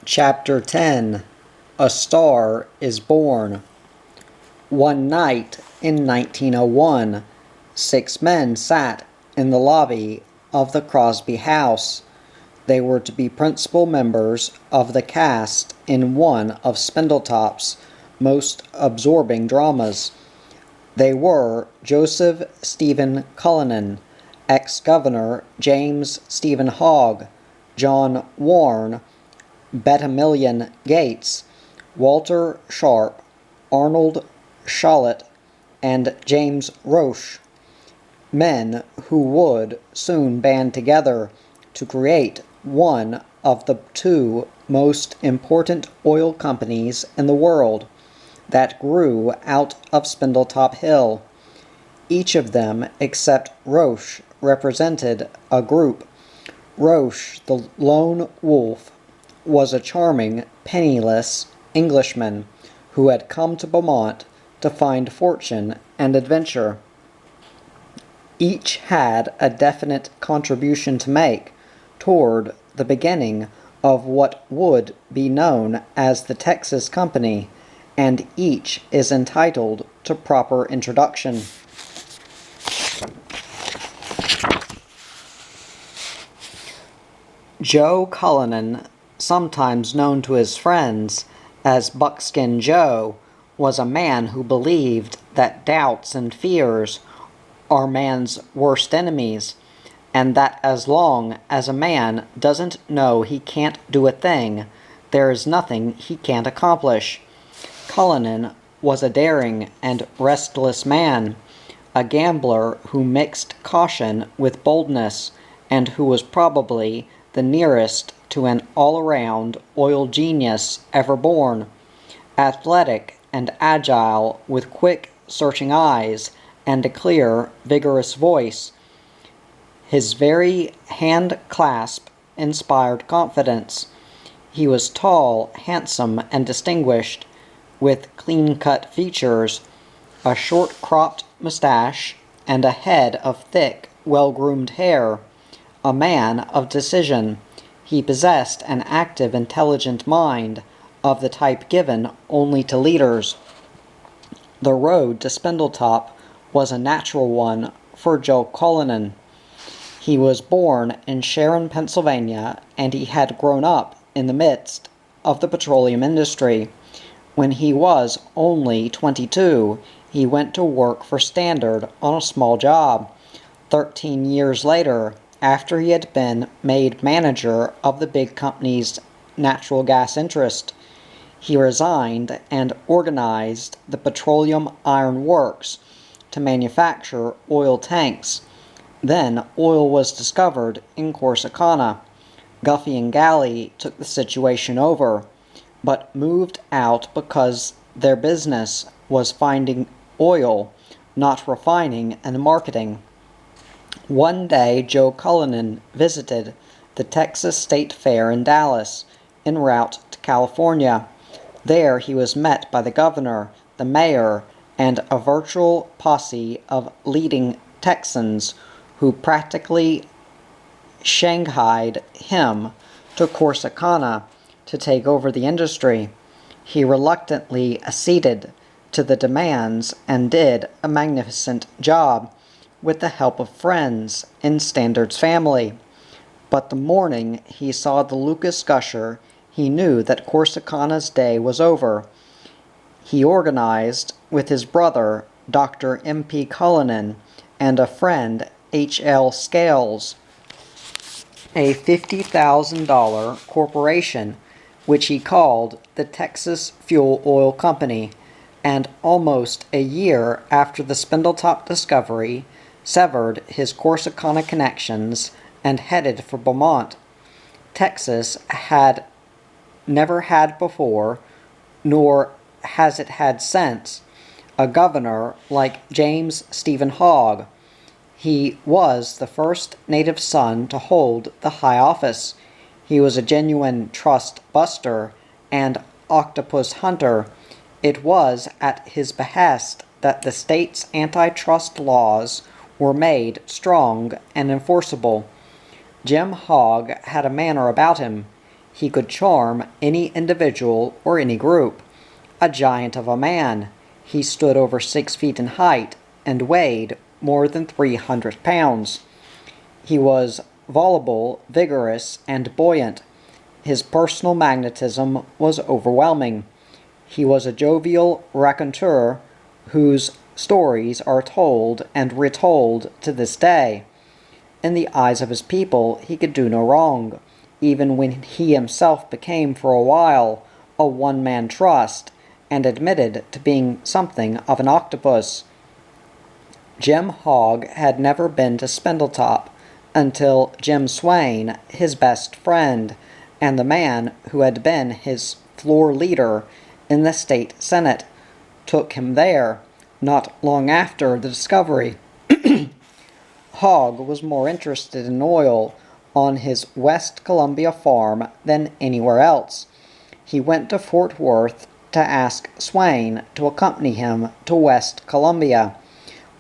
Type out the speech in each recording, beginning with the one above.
Chapter 10 A Star is Born. One night in 1901, 6 men sat in the lobby of the Crosby House. They were to be principal members of the cast in one of Spindletop's most absorbing dramas. They were Joseph Stephen Cullinan, ex-governor James Stephen Hogg, John Warne, Betamillion Gates, Walter Sharp, Arnold Shallet, and James Roche, men who would soon band together to create one of the two most important oil companies in the world that grew out of Spindletop Hill. Each of them, except Roche, represented a group. Roche, the lone wolf, was a charming, penniless Englishman who had come to Beaumont to find fortune and adventure. Each had a definite contribution to make toward the beginning of what would be known as the Texas Company, and each is entitled to proper introduction. Joe Cullinan, sometimes known to his friends as Buckskin Joe, was a man who believed that doubts and fears are man's worst enemies, and that as long as a man doesn't know he can't do a thing, there is nothing he can't accomplish. Cullinan was a daring and restless man, a gambler who mixed caution with boldness, and who was probably the nearest to an all-around oil genius ever born. Athletic and agile, with quick, searching eyes and a clear, vigorous voice, his very hand clasp inspired confidence. He was tall, handsome, and distinguished, with clean-cut features, a short-cropped mustache, and a head of thick, well-groomed hair. A man of decision, he possessed an active, intelligent mind, of the type given only to leaders. The road to Spindletop was a natural one for Joe Cullinan. He was born in Sharon, Pennsylvania, and he had grown up in the midst of the petroleum industry. When he was only 22, he went to work for Standard on a small job. 13 years later, after he had been made manager of the big company's natural gas interest, he resigned and organized the Petroleum Iron Works to manufacture oil tanks. Then oil was discovered in Corsicana. Guffey and Galley took the situation over, but moved out because their business was finding oil, not refining and marketing. One day, Joe Cullinan visited the Texas State Fair in Dallas, en route to California. There he was met by the governor, the mayor, and a virtual posse of leading Texans who practically shanghaied him to Corsicana to take over the industry. He reluctantly acceded to the demands and did a magnificent job with the help of friends in Standard's family. But the morning he saw the Lucas Gusher, he knew that Corsicana's day was over. He organized with his brother, Dr. M.P. Cullinan, and a friend, H.L. Scales, a $50,000 corporation which he called the Texas Fuel Oil Company, and almost a year after the Spindletop discovery, severed his Corsicana connections and headed for Beaumont. Texas had never had before, nor has it had since, a governor like James Stephen Hogg. He was the first native son to hold the high office. He was a genuine trust buster and octopus hunter. It was at his behest that the state's antitrust laws were made strong and enforceable. Jim Hogg had a manner about him. He could charm any individual or any group. A giant of a man, he stood over 6 feet in height and weighed more than 300 pounds. He was voluble, vigorous, and buoyant. His personal magnetism was overwhelming. He was a jovial raconteur whose stories are told and retold to this day. In the eyes of his people, he could do no wrong, even when he himself became for a while a one-man trust and admitted to being something of an octopus. Jim Hogg had never been to Spindletop until Jim Swain, his best friend, and the man who had been his floor leader in the state senate, took him there, not long after the discovery. Hogg was more interested in oil on his West Columbia farm than anywhere else. He went to Fort Worth to ask Swain to accompany him to West Columbia,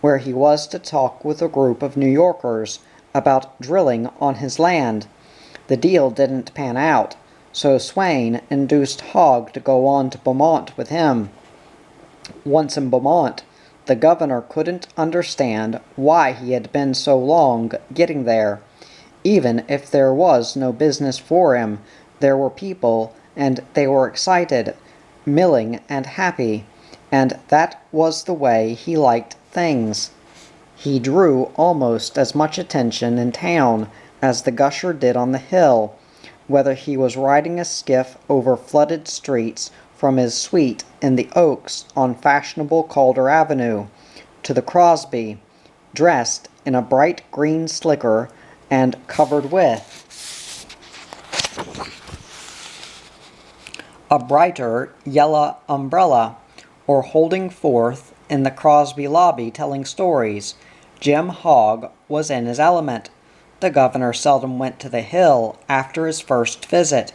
where he was to talk with a group of New Yorkers about drilling on his land. The deal didn't pan out, so Swain induced Hogg to go on to Beaumont with him. Once in Beaumont, the governor couldn't understand why he had been so long getting there. Even if there was no business for him, there were people, and they were excited, milling and happy, and that was the way he liked things. He drew almost as much attention in town as the gusher did on the hill, whether he was riding a skiff over flooded streets from his suite in the Oaks on fashionable Calder Avenue, to the Crosby, dressed in a bright green slicker and covered with a brighter yellow umbrella, or holding forth in the Crosby lobby telling stories. Jim Hogg was in his element. The governor seldom went to the Hill after his first visit.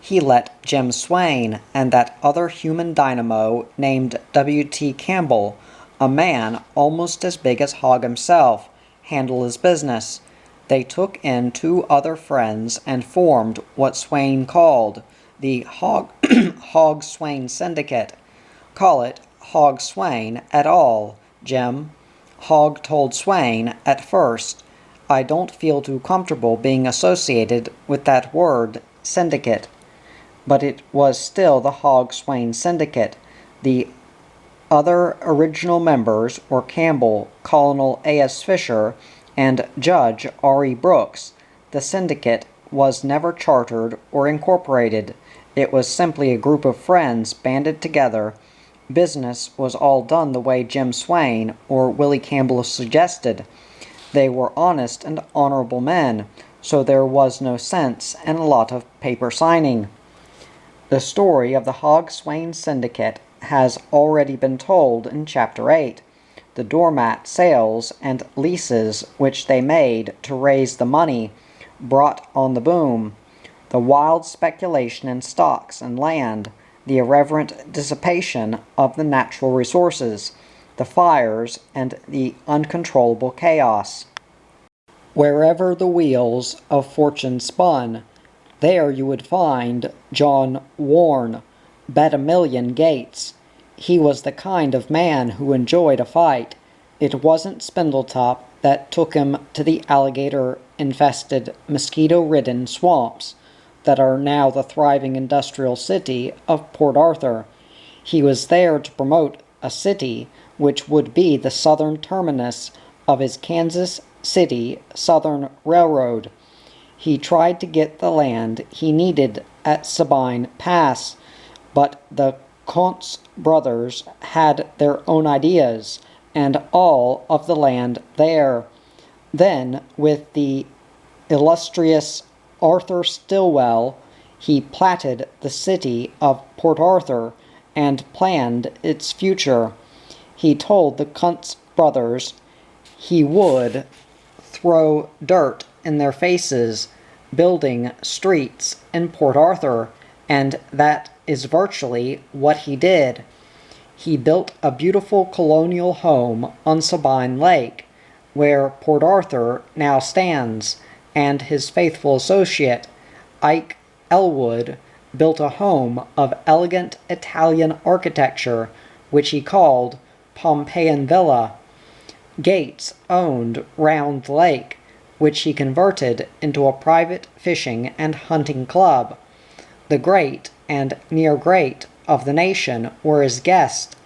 He let Jim Swain and that other human dynamo named W.T. Campbell, a man almost as big as Hogg himself, handle his business. They took in 2 other friends and formed what Swain called the Hogg-Swain Syndicate. Call it Hogg-Swain et al., Jim. Hogg told Swain at first, "I don't feel too comfortable being associated with that word, syndicate." But it was still the Hogg-Swain Syndicate. The other original members were Campbell, Colonel A.S. Fisher, and Judge R.E. Brooks. The syndicate was never chartered or incorporated. It was simply a group of friends banded together. Business was all done the way Jim Swain or Willie Campbell suggested. They were honest and honorable men, so there was no sense in a lot of paper signing. The story of the Hogg-Swain Syndicate has already been told in Chapter 8. The doormat sales and leases which they made to raise the money brought on the boom, the wild speculation in stocks and land, the irreverent dissipation of the natural resources, the fires, and the uncontrollable chaos. Wherever the wheels of fortune spun, there you would find John Warne, bet 1,000,000 Gates. He was the kind of man who enjoyed a fight. It wasn't Spindletop that took him to the alligator-infested, mosquito-ridden swamps that are now the thriving industrial city of Port Arthur. He was there to promote a city which would be the southern terminus of his Kansas City Southern Railroad. He tried to get the land he needed at Sabine Pass, but the Kuntz brothers had their own ideas, and all of the land there. Then, with the illustrious Arthur Stilwell, he platted the city of Port Arthur and planned its future. He told the Kuntz brothers he would throw dirt in their faces building streets in Port Arthur, and that is virtually what he did. He built a beautiful colonial home on Sabine Lake, where Port Arthur now stands, and his faithful associate, Ike Elwood built a home of elegant Italian architecture, which he called Pompeian Villa. Gates owned Round Lake, which he converted into a private fishing and hunting club. The great and near great of the nation were his guests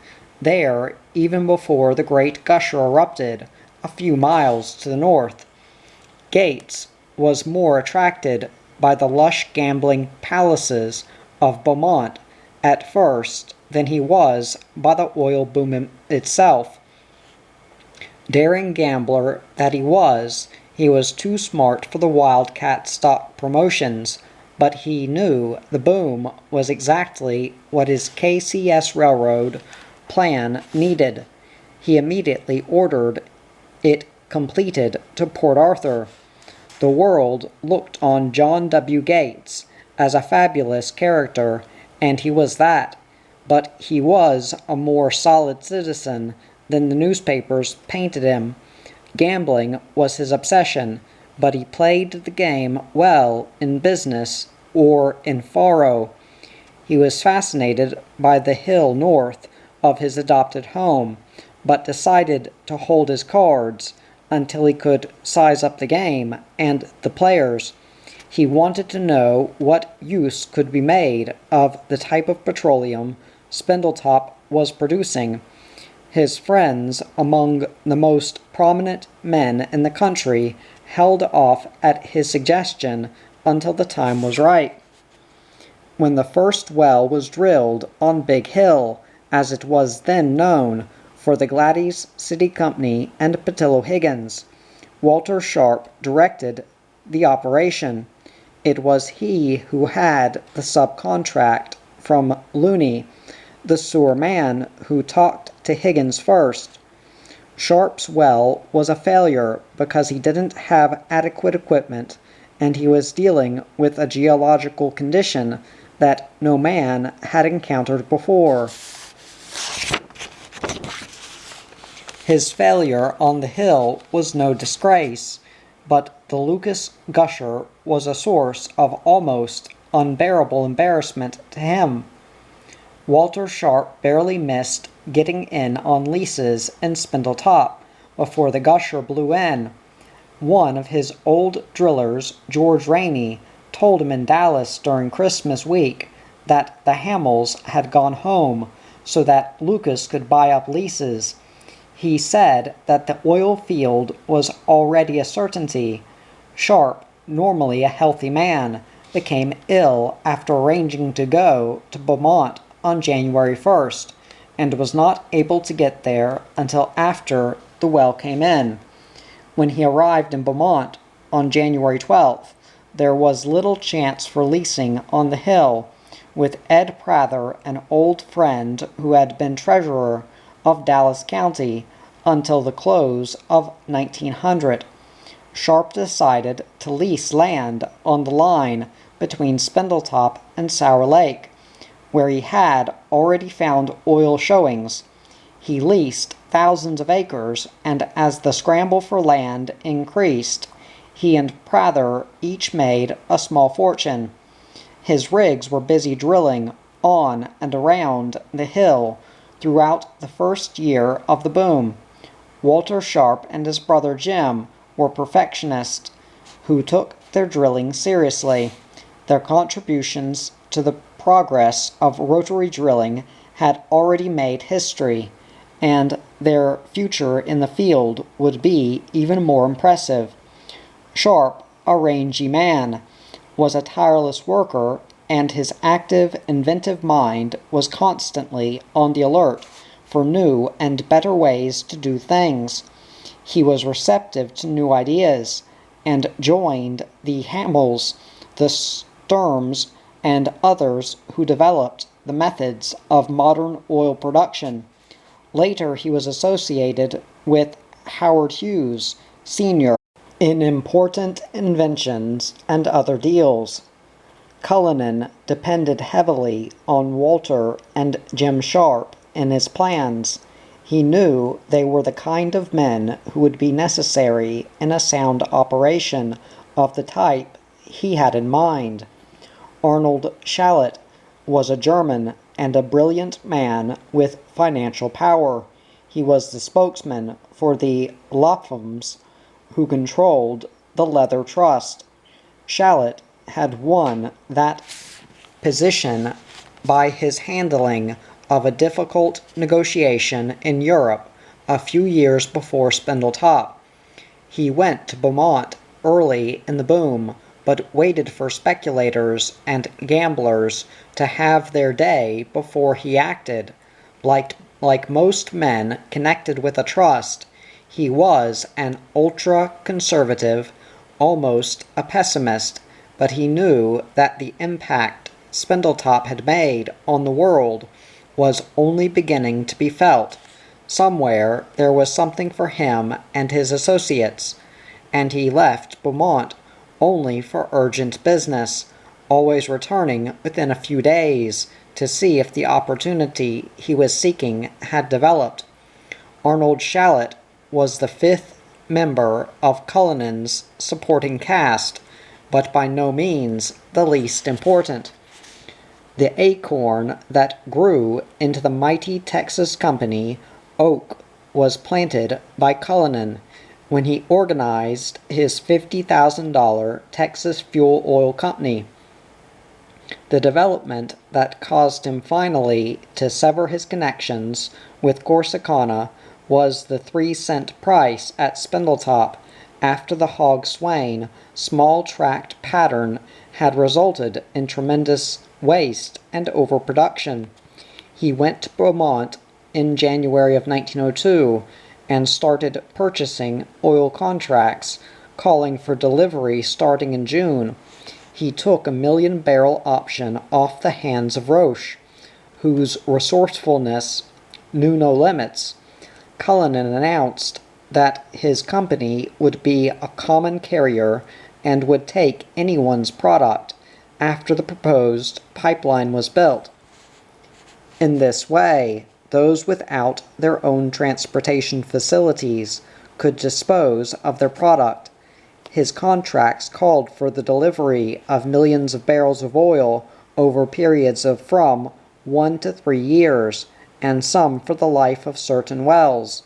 there even before the great gusher erupted a few miles to the north. Gates was more attracted by the lush gambling palaces of Beaumont at first than he was by the oil boom itself. Daring gambler that he was too smart for the wildcat stock promotions, but he knew the boom was exactly what his KCS Railroad plan needed. He immediately ordered it completed to Port Arthur. The world looked on John W. Gates as a fabulous character, and he was that, but he was a more solid citizen than the newspapers painted him. Gambling was his obsession, but he played the game well in business or in faro. He was fascinated by the hill north of his adopted home, but decided to hold his cards until he could size up the game and the players. He wanted to know what use could be made of the type of petroleum Spindletop was producing. His friends, among the most prominent men in the country, held off at his suggestion until the time was right. When the first well was drilled on Big Hill, as it was then known, for the Gladys City Company and Patillo Higgins, Walter Sharp directed the operation. It was he who had the subcontract from Looney, the sewer man who talked to Higgins first. Sharp's well was a failure because he didn't have adequate equipment, and he was dealing with a geological condition that no man had encountered before. His failure on the hill was no disgrace, but the Lucas Gusher was a source of almost unbearable embarrassment to him. Walter Sharp barely missed getting in on leases in Spindletop before the gusher blew in. One of his old drillers, George Rainey, told him in Dallas during Christmas week that the Hamels had gone home so that Lucas could buy up leases. He said that the oil field was already a certainty. Sharp, normally a healthy man, became ill after arranging to go to Beaumont on January 1st, and was not able to get there until after the well came in. When he arrived in Beaumont on January 12th, there was little chance for leasing on the hill, with Ed Prather, an old friend who had been treasurer of Dallas County until the close of 1900. Sharp decided to lease land on the line between Spindletop and Sour Lake, where he had already found oil showings. He leased thousands of acres, and as the scramble for land increased, he and Prather each made a small fortune. His rigs were busy drilling on and around the hill throughout the first year of the boom. Walter Sharp and his brother Jim were perfectionists who took their drilling seriously. Their contributions to the progress of rotary drilling had already made history, and their future in the field would be even more impressive. Sharp, a rangy man, was a tireless worker, and his active, inventive mind was constantly on the alert for new and better ways to do things. He was receptive to new ideas, and joined the Hamels, the Sturms, and others who developed the methods of modern oil production. Later he was associated with Howard Hughes, Sr., in important inventions and other deals. Cullinan depended heavily on Walter and Jim Sharp in his plans. He knew they were the kind of men who would be necessary in a sound operation of the type he had in mind. Arnold Shalit was a German and a brilliant man with financial power. He was the spokesman for the Laphams, who controlled the Leather Trust. Shalit had won that position by his handling of a difficult negotiation in Europe a few years before Spindletop. He went to Beaumont early in the boom, but waited for speculators and gamblers to have their day before he acted. Like most men connected with a trust, he was an ultra-conservative, almost a pessimist, but he knew that the impact Spindletop had made on the world was only beginning to be felt. Somewhere there was something for him and his associates, and he left Beaumont only for urgent business, always returning within a few days to see if the opportunity he was seeking had developed. Arnold Shalit was the fifth member of Cullinan's supporting cast, but by no means the least important. The acorn that grew into the mighty Texas company, Oak, was planted by Cullinan when he organized his $50,000 Texas Fuel Oil Company. The development that caused him finally to sever his connections with Corsicana was the 3-cent price at Spindletop after the Hog Swain small tract pattern had resulted in tremendous waste and overproduction. He went to Beaumont in January of 1902 and started purchasing oil contracts, calling for delivery starting in June. He took a 1,000,000-barrel option off the hands of Roche, whose resourcefulness knew no limits. Cullinan announced that his company would be a common carrier and would take anyone's product after the proposed pipeline was built. In this way, those without their own transportation facilities could dispose of their product. His contracts called for the delivery of millions of barrels of oil over periods of from 1 to 3 years, and some for the life of certain wells.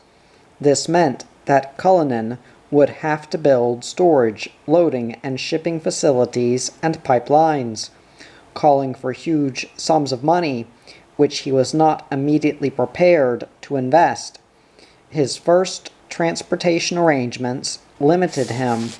This meant that Cullinan would have to build storage, loading, and shipping facilities and pipelines, calling for huge sums of money, which he was not immediately prepared to invest. His first transportation arrangements limited him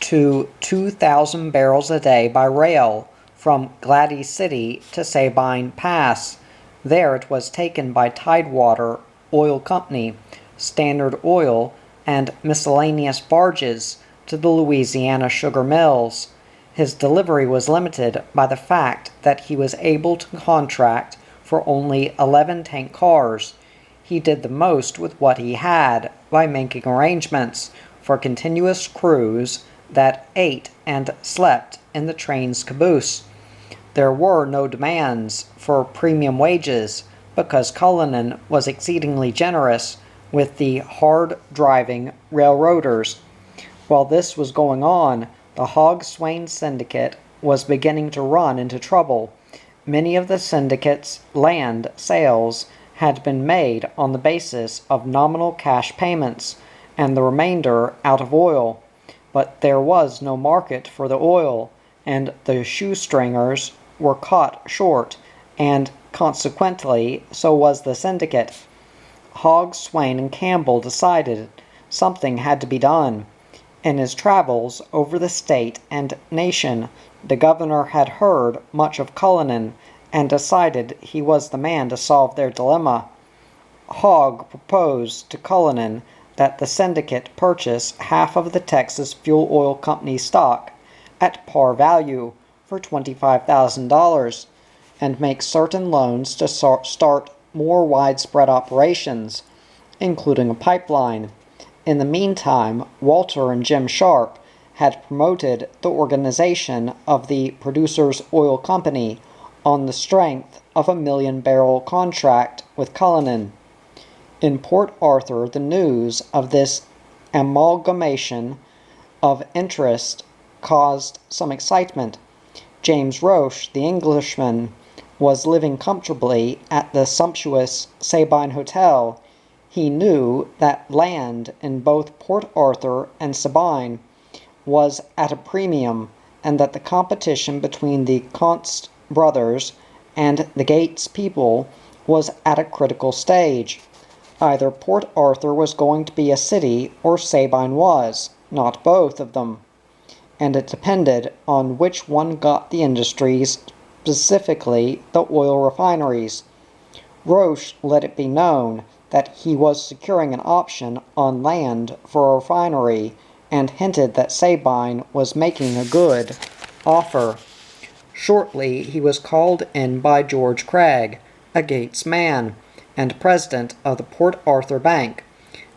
to 2,000 barrels a day by rail from Gladys City to Sabine Pass. There it was taken by Tidewater Oil Company, Standard Oil, and miscellaneous barges to the Louisiana sugar mills. His delivery was limited by the fact that he was able to contract for only 11 tank cars. He did the most with what he had by making arrangements for continuous crews that ate and slept in the train's caboose. There were no demands for premium wages because Cullinan was exceedingly generous with the hard-driving railroaders. While this was going on, the Hog Swain Syndicate was beginning to run into trouble. Many of the syndicate's land sales had been made on the basis of nominal cash payments, and the remainder out of oil. But there was no market for the oil, and the shoestringers were caught short, and consequently so was the syndicate. Hogg, Swain, and Campbell decided something had to be done. In his travels over the state and nation, the governor had heard much of Cullinan and decided he was the man to solve their dilemma. Hogg proposed to Cullinan that the syndicate purchase half of the Texas Fuel Oil Company stock at par value for $25,000 and make certain loans to start more widespread operations, including a pipeline. In the meantime, Walter and Jim Sharp had promoted the organization of the Producers Oil Company on the strength of a 1,000,000-barrel contract with Cullinan. In Port Arthur, the news of this amalgamation of interest caused some excitement. James Roche, the Englishman, was living comfortably at the sumptuous Sabine Hotel. He knew that land in both Port Arthur and Sabine was at a premium, and that the competition between the Const brothers and the Gates people was at a critical stage. Either Port Arthur was going to be a city or Sabine was, not both of them, and it depended on which one got the industries, specifically the oil refineries. Roche let it be known that he was securing an option on land for a refinery, and hinted that Sabine was making a good offer. Shortly he was called in by George Craig, a Gates man, and president of the Port Arthur Bank.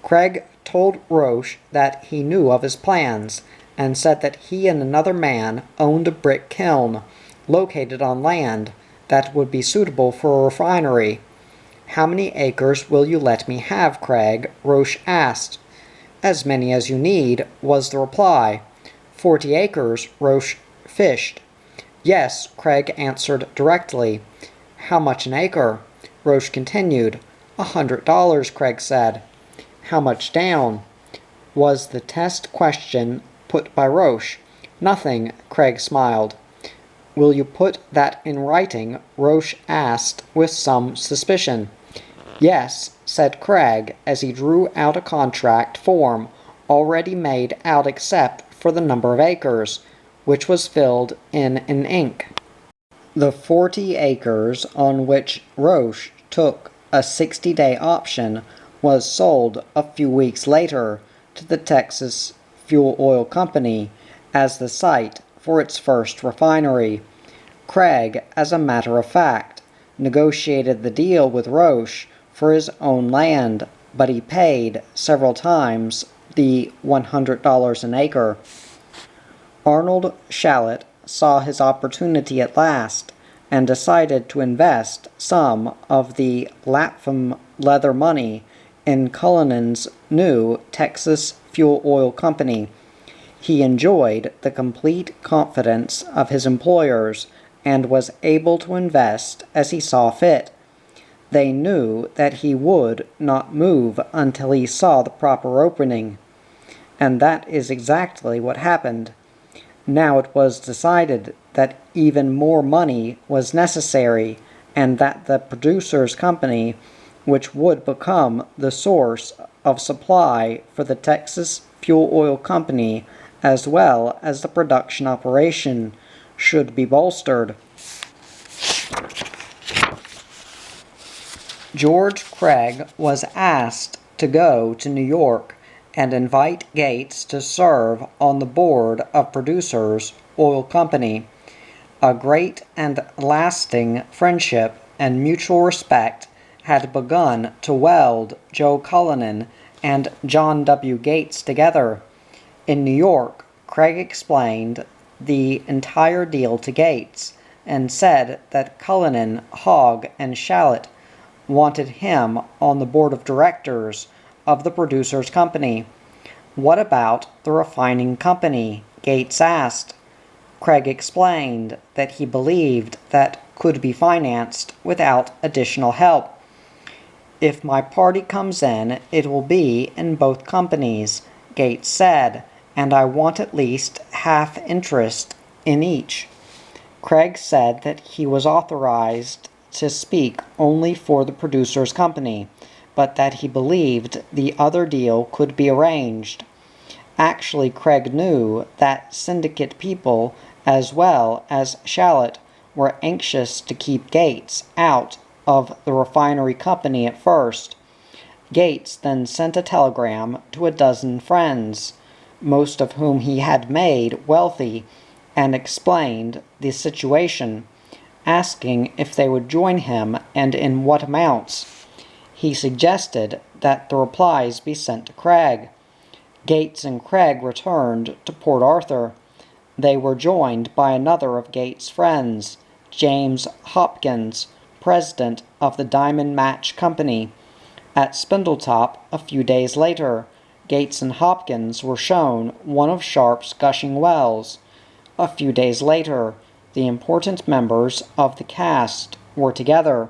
Craig told Roche that he knew of his plans, and said that he and another man owned a brick kiln, located on land that would be suitable for a refinery. "How many acres will you let me have, Craig?" Roche asked. "As many as you need," was the reply. 40 acres, Roche fished. "Yes," Craig answered directly. "How much an acre?" Roche continued. $100, Craig said. "How much down?" was the test question put by Roche. "Nothing," Craig smiled. "Will you put that in writing?" Roche asked with some suspicion. "Yes," said Craig as he drew out a contract form already made out except for the number of acres, which was filled in ink. The 40 acres on which Roche took a 60-day option was sold a few weeks later to the Texas Fuel Oil Company as the site for its first refinery. Craig, as a matter of fact, negotiated the deal with Roche for his own land, but he paid several times the $100 an acre. Arnold Shallett saw his opportunity at last, and decided to invest some of the Lapham leather money in Cullinan's new Texas Fuel Oil Company. He enjoyed the complete confidence of his employers and was able to invest as he saw fit. They knew that he would not move until he saw the proper opening. And that is exactly what happened. Now it was decided that even more money was necessary, and that the producers' company, which would become the source of supply for the Texas Fuel Oil Company as well as the production operation, should be bolstered. George Craig was asked to go to New York and invite Gates to serve on the board of Producers Oil Company. A great and lasting friendship and mutual respect had begun to weld Joe Cullinan and John W. Gates together. In New York, Craig explained the entire deal to Gates and said that Cullinan, Hogg, and Shallett wanted him on the board of directors of the Producers Company. "What about the refining company?" Gates asked. Craig explained that he believed that could be financed without additional help. "If my party comes in, it will be in both companies," Gates said, "and I want at least half interest in each." Craig said that he was authorized to speak only for the Producers Company, but that he believed the other deal could be arranged. Actually, Craig knew that syndicate people, as well as Shallett, were anxious to keep Gates out of the refinery company at first. Gates then sent a telegram to a dozen friends, most of whom he had made wealthy, and explained the situation, asking if they would join him and in what amounts. He suggested that the replies be sent to Craig. Gates and Craig returned to Port Arthur. They were joined by another of Gates' friends, James Hopkins, president of the Diamond Match Company. At Spindletop, a few days later, Gates and Hopkins were shown one of Sharp's gushing wells. A few days later, the important members of the cast were together.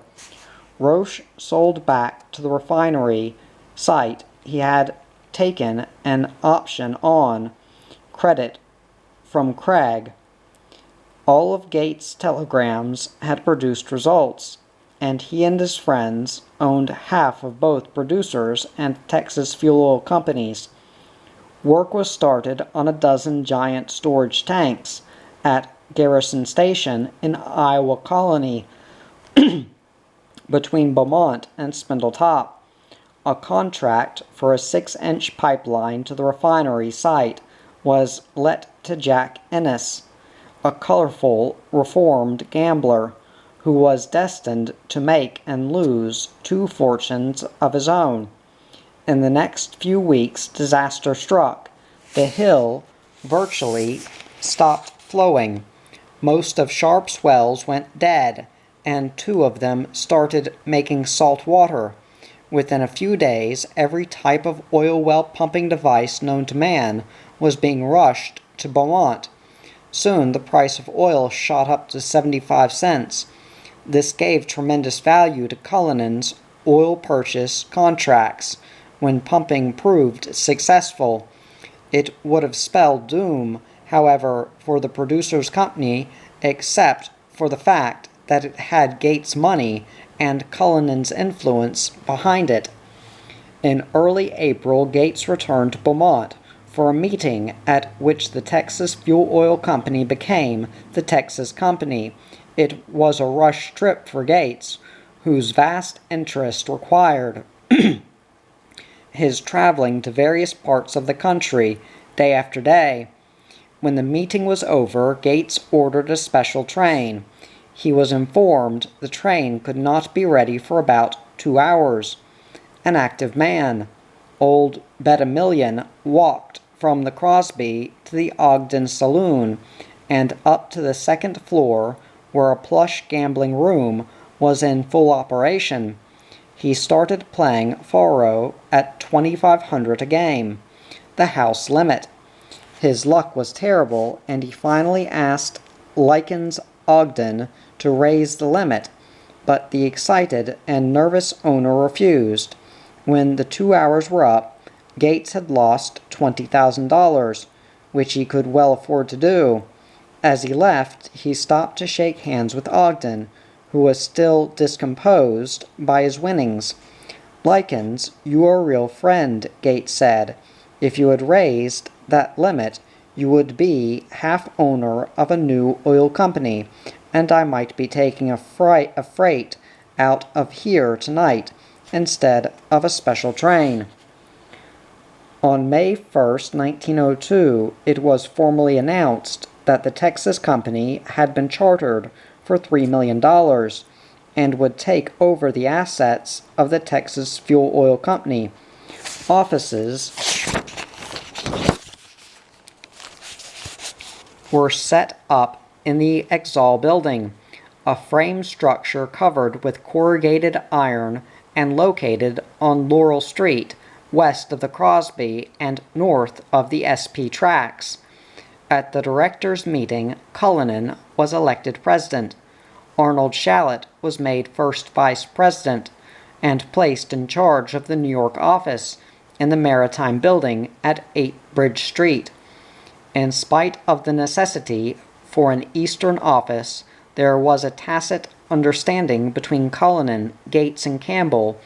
Roche sold back to the refinery site he had taken an option on credit from Craig. All of Gates' telegrams had produced results, and he and his friends owned half of both producers and Texas fuel oil companies. Work was started on a dozen giant storage tanks at Garrison Station in Iowa Colony between Beaumont and Spindletop. A contract for a 6-inch pipeline to the refinery site was let to Jack Ennis, a colorful, reformed gambler who was destined to make and lose 2 fortunes of his own. In the next few weeks, disaster struck. The hill virtually stopped flowing. Most of Sharp's wells went dead, and 2 of them started making salt water. Within a few days, every type of oil well pumping device known to man was being rushed to Beaumont. Soon the price of oil shot up to 75 cents. This gave tremendous value to Cullinan's oil purchase contracts. When pumping proved successful, it would have spelled doom, however, for the producer's company, except for the fact that it had Gates' money and Cullinan's influence behind it. In early April, Gates returned to Beaumont for a meeting at which the Texas Fuel Oil Company became the Texas Company. It was a rush trip for Gates, whose vast interest required his traveling to various parts of the country day after day. When the meeting was over, Gates ordered a special train. He was informed the train could not be ready for about 2 hours. An active man, old Bet-A-Million, walked from the Crosby to the Ogden Saloon and up to the 2nd floor, where a plush gambling room was in full operation. He started playing faro at $2,500 a game, the house limit. His luck was terrible, and he finally asked Likens Ogden to raise the limit, but the excited and nervous owner refused. When the 2 hours were up, Gates had lost $20,000, which he could well afford to do. As he left, he stopped to shake hands with Ogden, who was still discomposed by his winnings. "Likens, you are a real friend," Gates said. "If you had raised that limit, you would be half owner of a new oil company, and I might be taking a freight out of here tonight instead of a special train." On May 1st, 1902, it was formally announced that the Texas Company had been chartered for $3 million and would take over the assets of the Texas Fuel Oil Company. Offices were set up in the Exal building, a frame structure covered with corrugated iron and located on Laurel Street, west of the Crosby and north of the SP tracks. At the directors' meeting, Cullinan was elected president. Arnold Shallett was made first vice president and placed in charge of the New York office in the Maritime Building at 8 Bridge Street. In spite of the necessity for an Eastern office, there was a tacit understanding between Cullinan, Gates, and Campbell,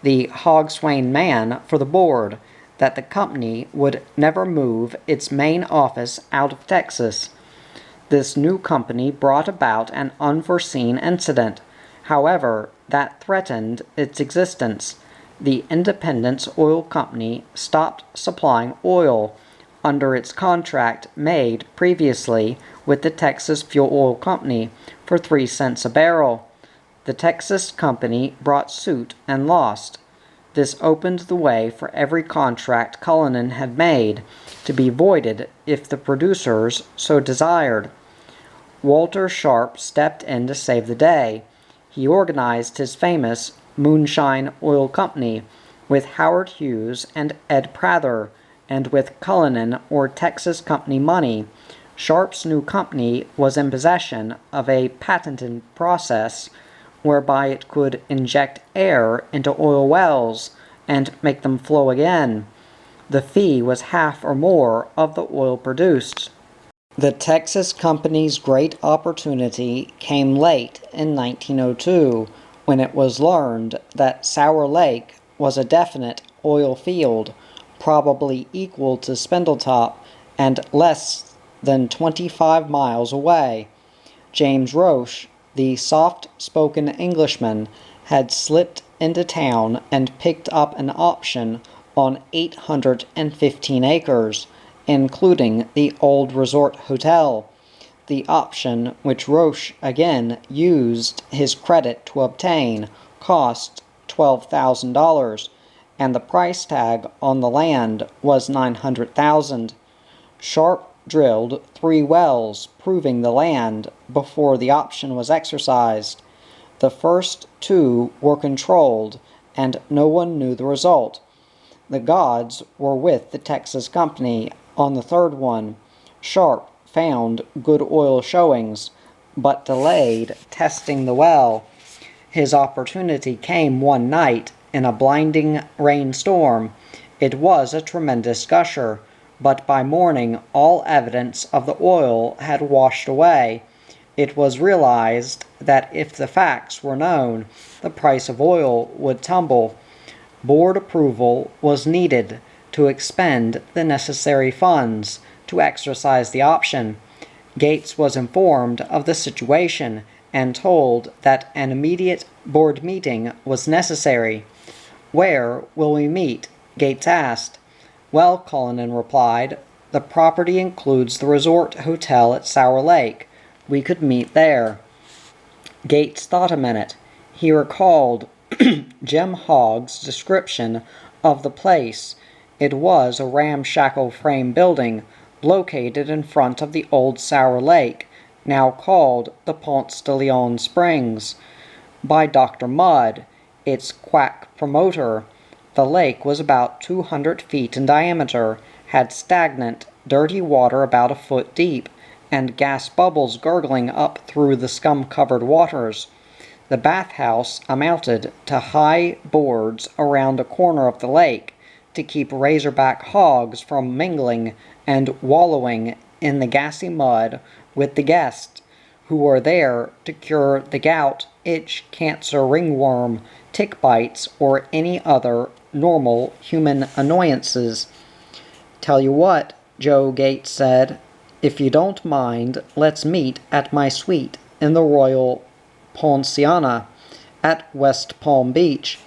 the hogswain man for the board, that the company would never move its main office out of Texas. This new company brought about an unforeseen incident, however, that threatened its existence. The Independence Oil Company stopped supplying oil under its contract made previously with the Texas Fuel Oil Company for 3 cents a barrel. The Texas Company brought suit and lost. This opened the way for every contract Cullinan had made to be voided if the producers so desired. Walter Sharp stepped in to save the day. He organized his famous Moonshine Oil Company with Howard Hughes and Ed Prather, and with Cullinan or Texas Company money, Sharp's new company was in possession of a patented process whereby it could inject air into oil wells and make them flow again. The fee was half or more of the oil produced. The Texas company's great opportunity came late in 1902 when it was learned that Sour Lake was a definite oil field, probably equal to Spindletop and less than 25 miles away. James Roche, the soft-spoken Englishman, had slipped into town and picked up an option on 815 acres, including the old resort hotel. The option, which Roche again used his credit to obtain, cost $12,000, and the price tag on the land was $900,000. Sharp drilled 3 wells proving the land before the option was exercised. The first 2 were controlled, and no one knew the result. The gods were with the Texas company on the third one. Sharp found good oil showings, but delayed testing the well. His opportunity came one night in a blinding rainstorm. It was a tremendous gusher, but by morning all evidence of the oil had washed away. It was realized that if the facts were known, the price of oil would tumble. Board approval was needed to expend the necessary funds to exercise the option. Gates was informed of the situation and told that an immediate board meeting was necessary. "Where will we meet?" Gates asked. "Well," Cullinan replied, "the property includes the resort hotel at Sour Lake. We could meet there." Gates thought a minute. He recalled Jim Hogg's description of the place. It was a ramshackle frame building located in front of the old Sour Lake, now called the Ponce de Leon Springs, by Dr. Mudd, its quack promoter. The lake was about 200 feet in diameter, had stagnant, dirty water about a foot deep, and gas bubbles gurgling up through the scum-covered waters. The bathhouse amounted to high boards around a corner of the lake to keep razorback hogs from mingling and wallowing in the gassy mud with the guests, who were there to cure the gout, itch, cancer, ringworm, tick bites, or any other normal human annoyances. "Tell you what," Joe Gates said, "if you don't mind, let's meet at my suite in the Royal Ponciana at West Palm Beach."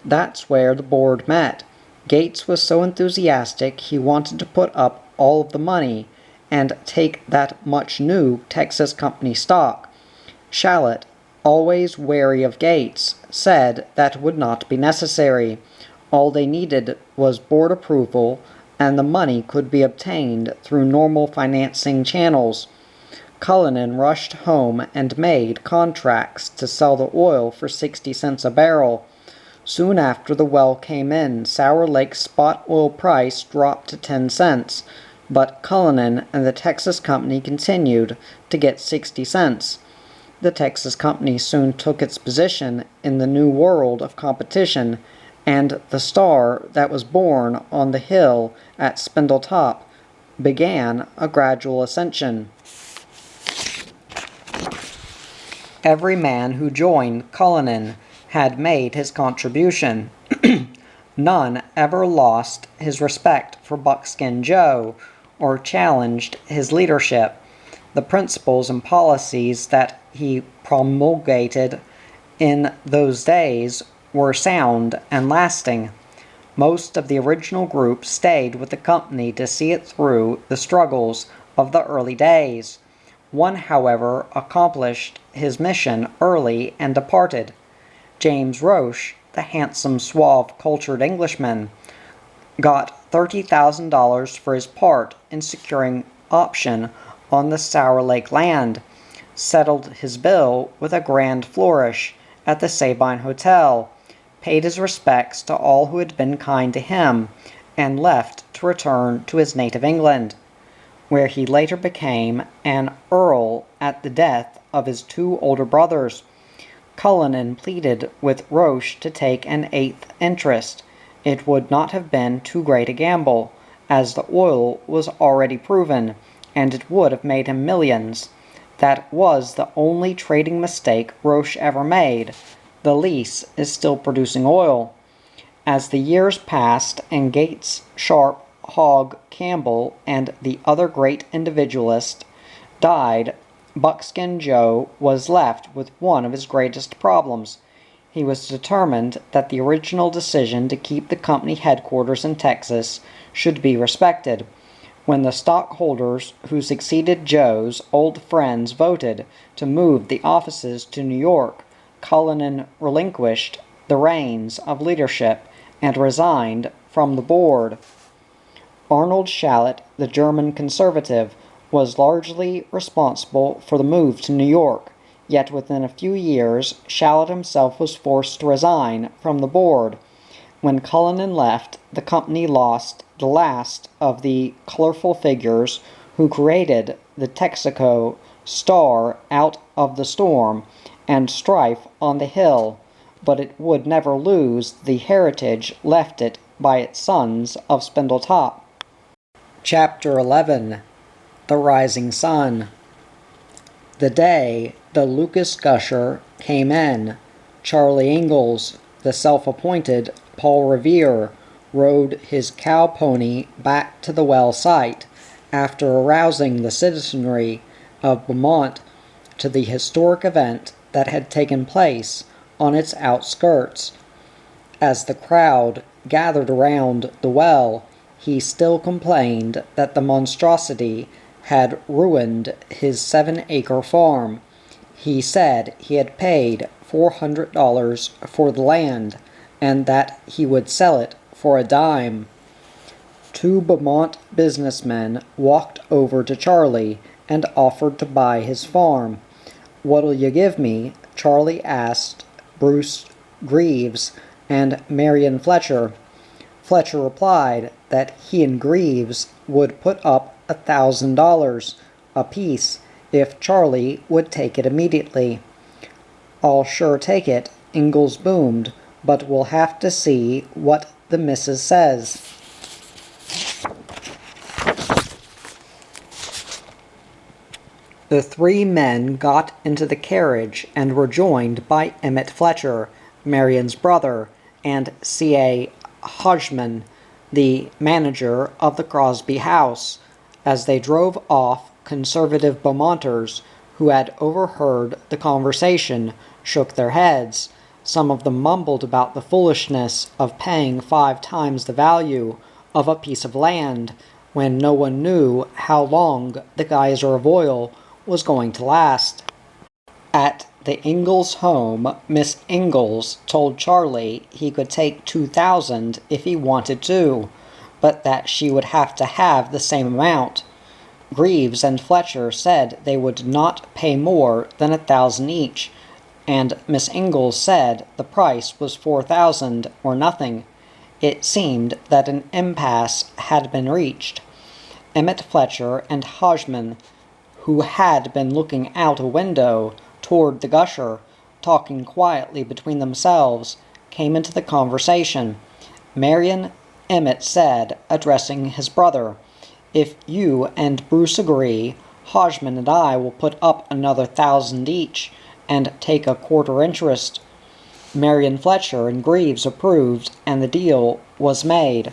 That's where the board met. Gates was so enthusiastic he wanted to put up all of the money and take that much new Texas company stock. Shallot, always wary of Gates, said that would not be necessary. All they needed was board approval, and the money could be obtained through normal financing channels. Cullinan rushed home and made contracts to sell the oil for 60 cents a barrel. Soon after the well came in, Sour Lake's spot oil price dropped to 10 cents, but Cullinan and the Texas company continued to get 60 cents. The Texas company soon took its position in the new world of competition, and the star that was born on the hill at Spindletop began a gradual ascension. Every man who joined Cullinan had made his contribution. None ever lost his respect for Buckskin Joe or challenged his leadership. The principles and policies that he promulgated in those days were sound and lasting. Most of the original group stayed with the company to see it through the struggles of the early days. One, however, accomplished his mission early and departed. James Roche, the handsome, suave, cultured Englishman, got $30,000 for his part in securing option on the Sour Lake land, settled his bill with a grand flourish at the Sabine Hotel, paid his respects to all who had been kind to him, and left to return to his native England. where he later became an earl at the death of his two older brothers. Cullinan pleaded with Roche to take an eighth interest. It would not have been too great a gamble, as the oil was already proven, and it would have made him millions. That was the only trading mistake Roche ever made. The lease is still producing oil. As the years passed and Gates, Sharp, Hogg, Campbell, and the other great individualists died, Buckskin Joe was left with one of his greatest problems. He was determined that the original decision to keep the company headquarters in Texas should be respected. When the stockholders who succeeded Joe's old friends voted to move the offices to New York, Cullinan relinquished the reins of leadership and resigned from the board. Arnold Shalit, the German conservative, was largely responsible for the move to New York, yet within a few years Shalit himself was forced to resign from the board. When Cullinan left, the company lost the last of the colorful figures who created the Texaco star out of the storm and strife on the hill, but it would never lose the heritage left it by its sons of Spindletop. Chapter 11. The Rising Sun. The day the Lucas Gusher came in, Charlie Ingalls, the self-appointed Paul Revere, rode his cow pony back to the well site after arousing the citizenry of Beaumont to the historic event that had taken place on its outskirts. As the crowd gathered around the well, he still complained that the monstrosity had ruined his 7-acre farm. He said he had paid $400 for the land, and that he would sell it for a dime. Two Beaumont businessmen walked over to Charlie and offered to buy his farm. "What'll you give me?" Charlie asked Bruce Greaves and Marion Fletcher. Fletcher replied that he and Greaves would put up $1,000 apiece if Charlie would take it immediately. "I'll sure take it," Ingalls boomed, "but we'll have to see what the missus says." The three men got into the carriage and were joined by Emmett Fletcher, Marion's brother, and C.A. Hodgman, the manager of the Crosby house. As they drove off, conservative Beaumonters, who had overheard the conversation, shook their heads. Some of them mumbled about the foolishness of paying 5 times the value of a piece of land when no one knew how long the geyser of oil was going to last. At the Ingalls home, Miss Ingalls told Charlie he could take $2,000 if he wanted to, but that she would have to have the same amount. Greaves and Fletcher said they would not pay more than $1,000 each, and Miss Ingalls said the price was $4,000 or nothing. It seemed that an impasse had been reached. Emmett Fletcher and Hodgman, who had been looking out a window toward the Gusher, talking quietly between themselves, came into the conversation. "Marion," Emmett said, addressing his brother, "if you and Bruce agree, Hodgman and I will put up another $1,000 each, and take a quarter interest." Marion Fletcher and Greaves approved, and the deal was made.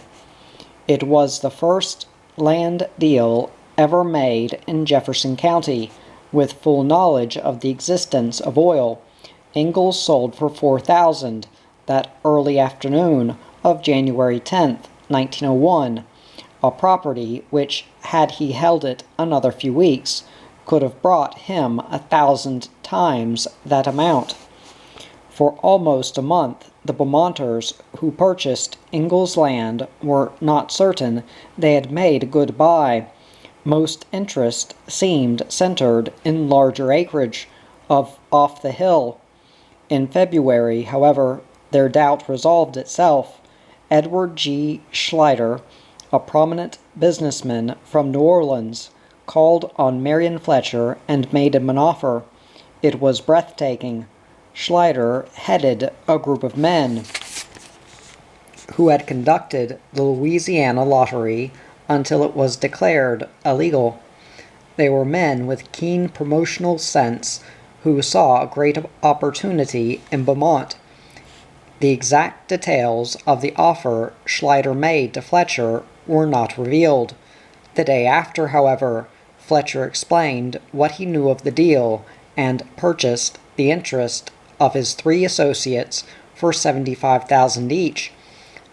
It was the first land deal ever made in Jefferson County, with full knowledge of the existence of oil. Ingalls sold for $4,000 that early afternoon of January 10th, 1901, a property which, had he held it another few weeks, could have brought him 1,000 times that amount. For almost a month, the Beaumonters who purchased Ingalls' land were not certain they had made a good buy. Most interest seemed centered in larger acreage off the hill. In February, however, their doubt resolved itself. Edward G. Schleider, a prominent businessman from New Orleans, called on Marion Fletcher and made him an offer. It was breathtaking. Schleider headed a group of men who had conducted the Louisiana lottery until it was declared illegal. They were men with keen promotional sense who saw a great opportunity in Beaumont. The exact details of the offer Schleider made to Fletcher were not revealed. The day after, however, Fletcher explained what he knew of the deal and purchased the interest of his 3 associates for $75,000 each.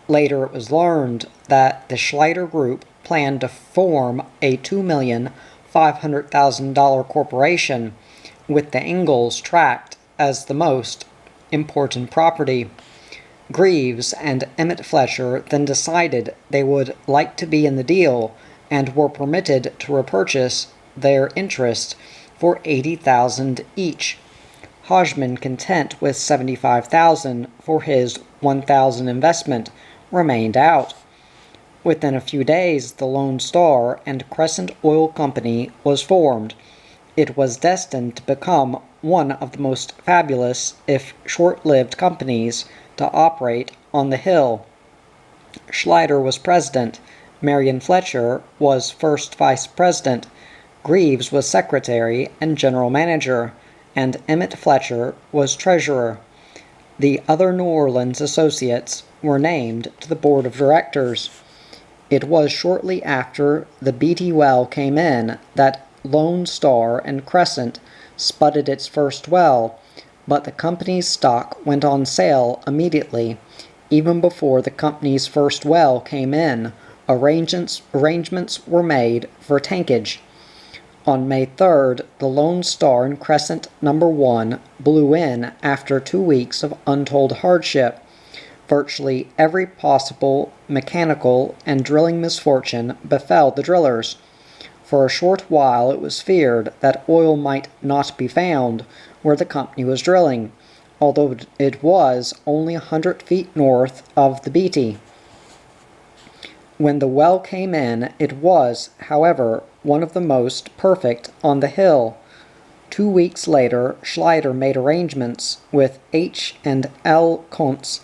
Later it was learned that the Schleider Group planned to form a $2,500,000 corporation, with the Ingalls tract as the most important property. Greaves and Emmett Fletcher then decided they would like to be in the deal and were permitted to repurchase their interest for $80,000 each. Hodgman, content with $75,000 for his $1,000 investment, remained out. Within a few days, the Lone Star and Crescent Oil Company was formed. It was destined to become one of the most fabulous, if short-lived, companies to operate on the Hill. Schleider was president, Marion Fletcher was first vice president, Greaves was secretary and general manager, and Emmett Fletcher was treasurer. The other New Orleans associates were named to the board of directors. It was shortly after the Beatty well came in that Lone Star and Crescent spudded its first well, but the company's stock went on sale immediately. Even before the company's first well came in, arrangements were made for tankage. On May 3rd, the Lone Star and Crescent No. 1 blew in after 2 weeks of untold hardship. Virtually every possible mechanical and drilling misfortune befell the drillers. For a short while it was feared that oil might not be found where the company was drilling, although it was only 100 feet north of the Beatty. When the well came in, it was, however, one of the most perfect on the Hill. 2 weeks later, Schleider made arrangements with H&L Kuntz,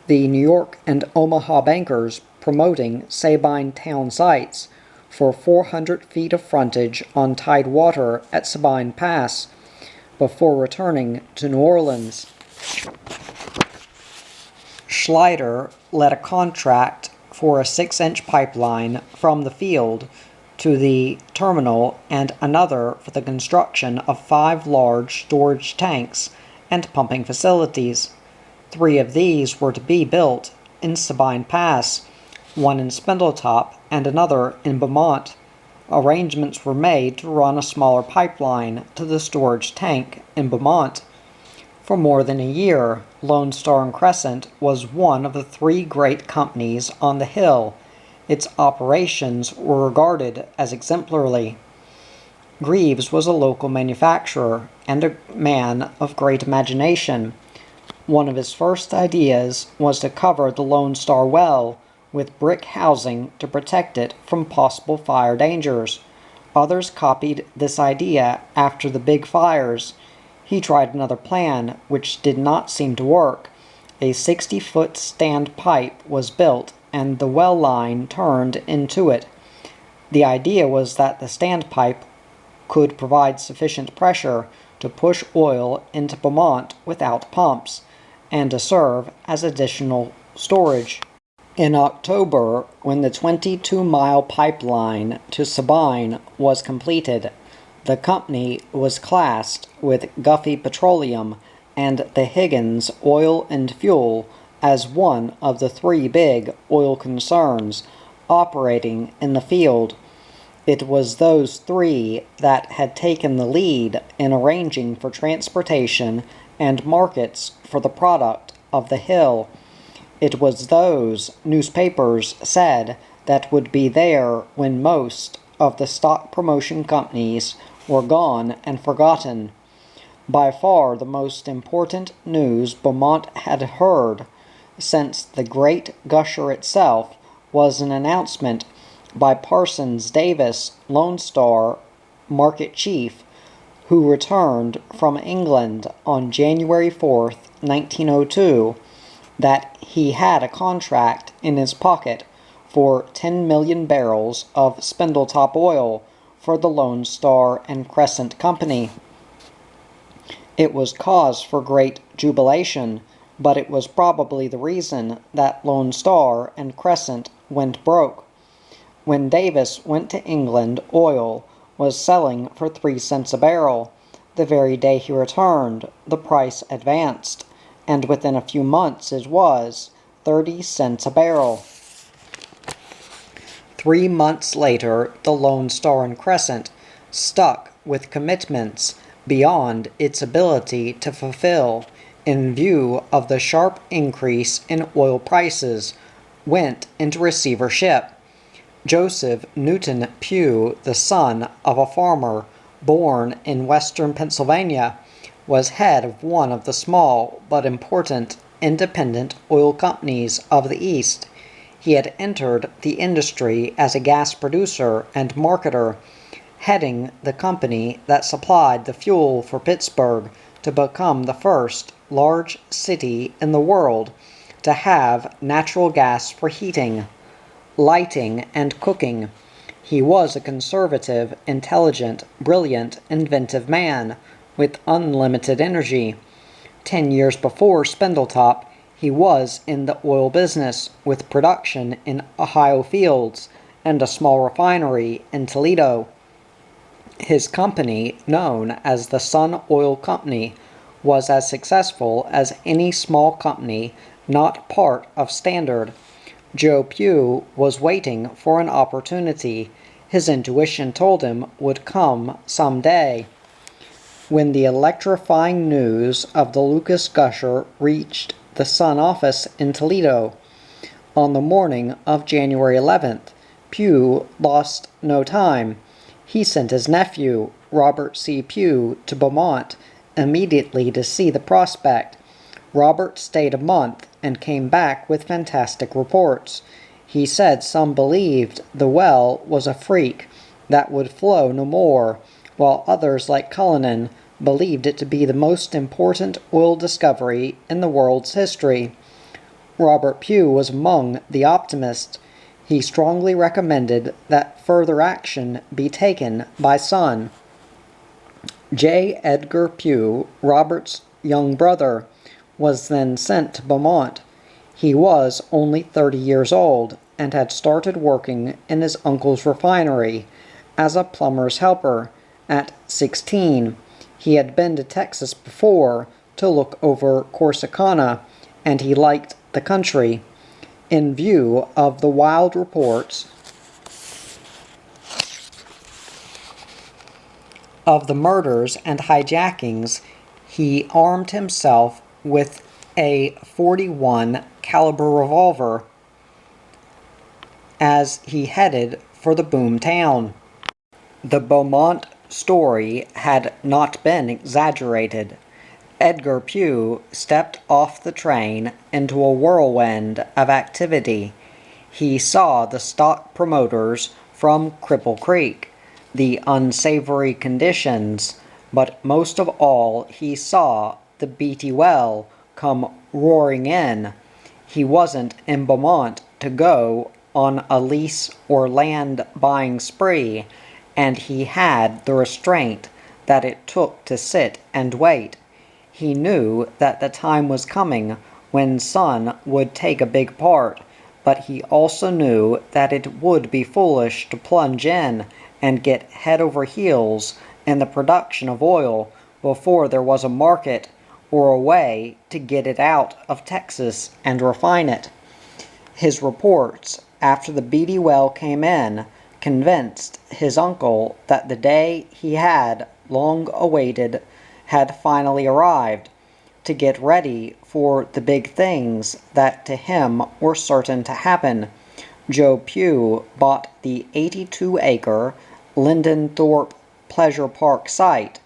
the New York and Omaha bankers, promoting Sabine town sites, for 400 feet of frontage on tide water at Sabine Pass, before returning to New Orleans. Schleider led a contract for a 6-inch pipeline from the field to the terminal and another for the construction of 5 large storage tanks and pumping facilities. 3 of these were to be built in Sabine Pass, 1 in Spindletop and another in Beaumont. Arrangements were made to run a smaller pipeline to the storage tank in Beaumont. For more than a year, Lone Star and Crescent was one of the 3 great companies on the Hill. Its operations were regarded as exemplary. Greaves was a local manufacturer and a man of great imagination. One of his first ideas was to cover the Lone Star well with brick housing to protect it from possible fire dangers. Others copied this idea after the big fires. He tried another plan, which did not seem to work. A 60-foot standpipe was built, and the well line turned into it. The idea was that the standpipe could provide sufficient pressure to push oil into Beaumont without pumps, and to serve as additional storage. In October, when the 22-mile pipeline to Sabine was completed, the company was classed with Guffey Petroleum and the Higgins Oil and Fuel as one of the 3 big oil concerns operating in the field. It was those 3 that had taken the lead in arranging for transportation and markets for the product of the Hill. It was those, newspapers said, that would be there when most of the stock promotion companies were gone and forgotten. By far the most important news Beaumont had heard since the Great Gusher itself was an announcement by Parsons Davis, Lone Star, market chief, who returned from England on January 4th, 1902, that he had a contract in his pocket for 10 million barrels of Spindletop oil for the Lone Star and Crescent Company. It was cause for great jubilation, but it was probably the reason that Lone Star and Crescent went broke. When Davis went to England, oil was selling for 3 cents a barrel. The very day he returned, the price advanced, and within a few months it was 30 cents a barrel. 3 months later, the Lone Star and Crescent, stuck with commitments beyond its ability to fulfill in view of the sharp increase in oil prices, went into receivership. Joseph Newton Pugh, the son of a farmer born in western Pennsylvania, was head of one of the small but important independent oil companies of the East. He had entered the industry as a gas producer and marketer, heading the company that supplied the fuel for Pittsburgh to become the first large city in the world to have natural gas for heating, lighting, and cooking. He was a conservative, intelligent, brilliant, inventive man with unlimited energy. 10 years before Spindletop, he was in the oil business with production in Ohio fields and a small refinery in Toledo. His company, known as the Sun Oil Company, was as successful as any small company not part of Standard. Joe Pugh was waiting for an opportunity his intuition told him would come some day. When the electrifying news of the Lucas Gusher reached the Sun office in Toledo on the morning of January 11th, Pugh lost no time. He sent his nephew, Robert C. Pugh, to Beaumont immediately to see the prospect. Robert stayed a month and came back with fantastic reports. He said some believed the well was a freak that would flow no more, while others, like Cullinan, believed it to be the most important oil discovery in the world's history. Robert Pugh was among the optimists. He strongly recommended that further action be taken by Sun. J. Edgar Pugh, Robert's young brother, was then sent to Beaumont. He was only 30 years old and had started working in his uncle's refinery as a plumber's helper at 16. He had been to Texas before to look over Corsicana, and he liked the country. In view of the wild reports of the murders and hijackings, he armed himself with a .41 caliber revolver as he headed for the boom town. The Beaumont story had not been exaggerated. Edgar Pugh stepped off the train into a whirlwind of activity. He saw the stock promoters from Cripple Creek, the unsavory conditions, but most of all he saw the Beatty Well come roaring in. He wasn't in Beaumont to go on a lease or land buying spree, and he had the restraint that it took to sit and wait. He knew that the time was coming when Sun would take a big part, but he also knew that it would be foolish to plunge in and get head over heels in the production of oil before there was a market or a way to get it out of Texas and refine it. His reports after the Beatty Well came in convinced his uncle that the day he had long awaited had finally arrived, to get ready for the big things that to him were certain to happen. Joe Pugh bought the 82-acre Lindenthorpe Pleasure Park site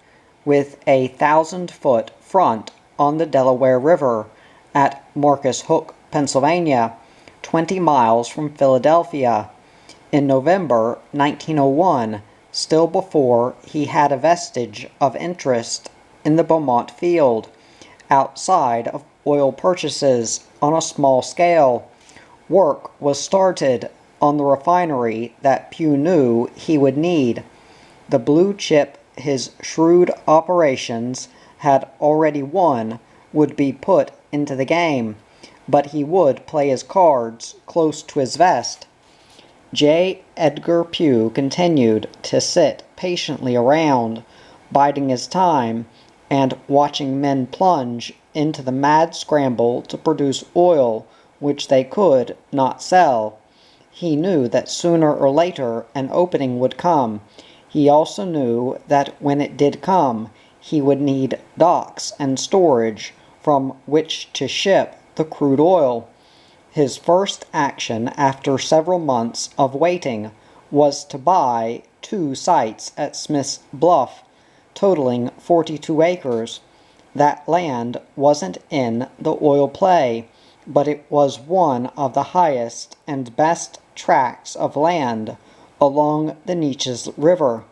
with a 1,000-foot front on the Delaware River at Marcus Hook, Pennsylvania, 20 miles from Philadelphia. In November 1901, still before he had a vestige of interest in the Beaumont field, outside of oil purchases on a small scale. Work was started on the refinery that Pugh knew he would need. The blue chip his shrewd operations had already won would be put into the game, but he would play his cards close to his vest. J. Edgar Pugh continued to sit patiently around, biding his time and watching men plunge into the mad scramble to produce oil which they could not sell. He knew that sooner or later an opening would come. He also knew that when it did come, he would need docks and storage from which to ship the crude oil. His first action after several months of waiting was to buy 2 sites at Smith's Bluff, totaling 42 acres. That land wasn't in the oil play, but it was one of the highest and best tracts of land along the Neches River,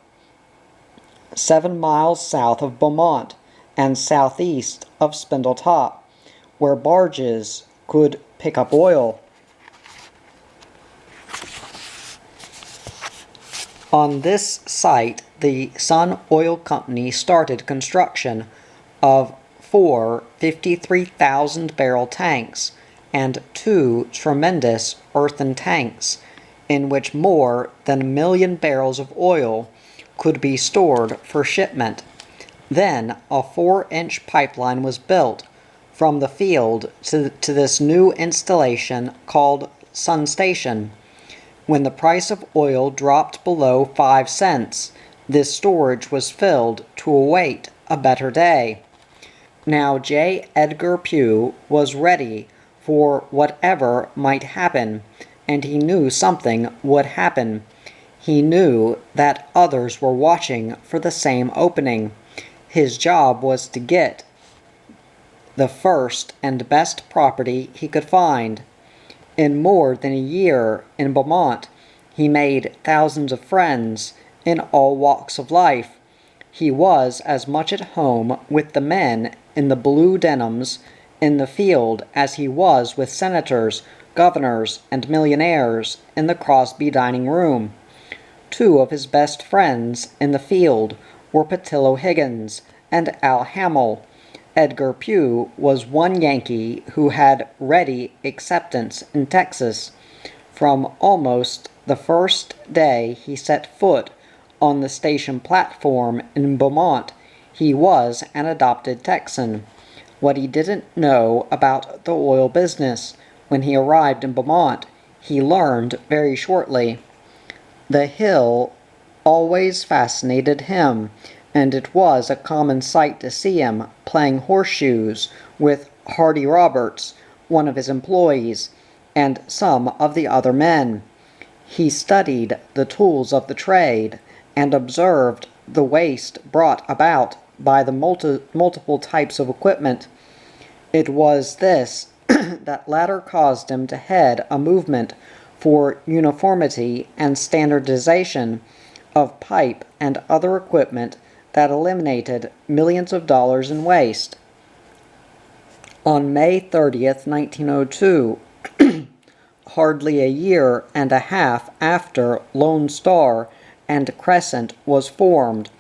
7 miles south of Beaumont and southeast of Spindletop, where barges could pick up oil. On this site, the Sun Oil Company started construction of 4 53,000-barrel tanks and 2 tremendous earthen tanks, in which more than 1 million barrels of oil could be stored for shipment. Then a 4-inch pipeline was built from the field to this new installation called Sun Station. When the price of oil dropped below 5 cents, this storage was filled to await a better day. Now J. Edgar Pugh was ready for whatever might happen, and he knew something would happen. He knew that others were watching for the same opening. His job was to get the first and best property he could find. In more than a year in Beaumont, he made thousands of friends in all walks of life. He was as much at home with the men in the blue denims in the field as he was with senators, governors, and millionaires in the Crosby dining room. 2 of his best friends in the field were Patillo Higgins and Al Hamel. Edgar Pugh was one Yankee who had ready acceptance in Texas. From almost the first day he set foot on the station platform in Beaumont, he was an adopted Texan. What he didn't know about the oil business when he arrived in Beaumont, he learned very shortly. The hill always fascinated him, and it was a common sight to see him playing horseshoes with Hardy Roberts, one of his employees, and some of the other men. He studied the tools of the trade and observed the waste brought about by the multiple types of equipment. It was this that latter caused him to head a movement for uniformity and standardization of pipe and other equipment that eliminated millions of dollars in waste. On May 30th, 1902, hardly a year and a half after Lone Star and Crescent was formed,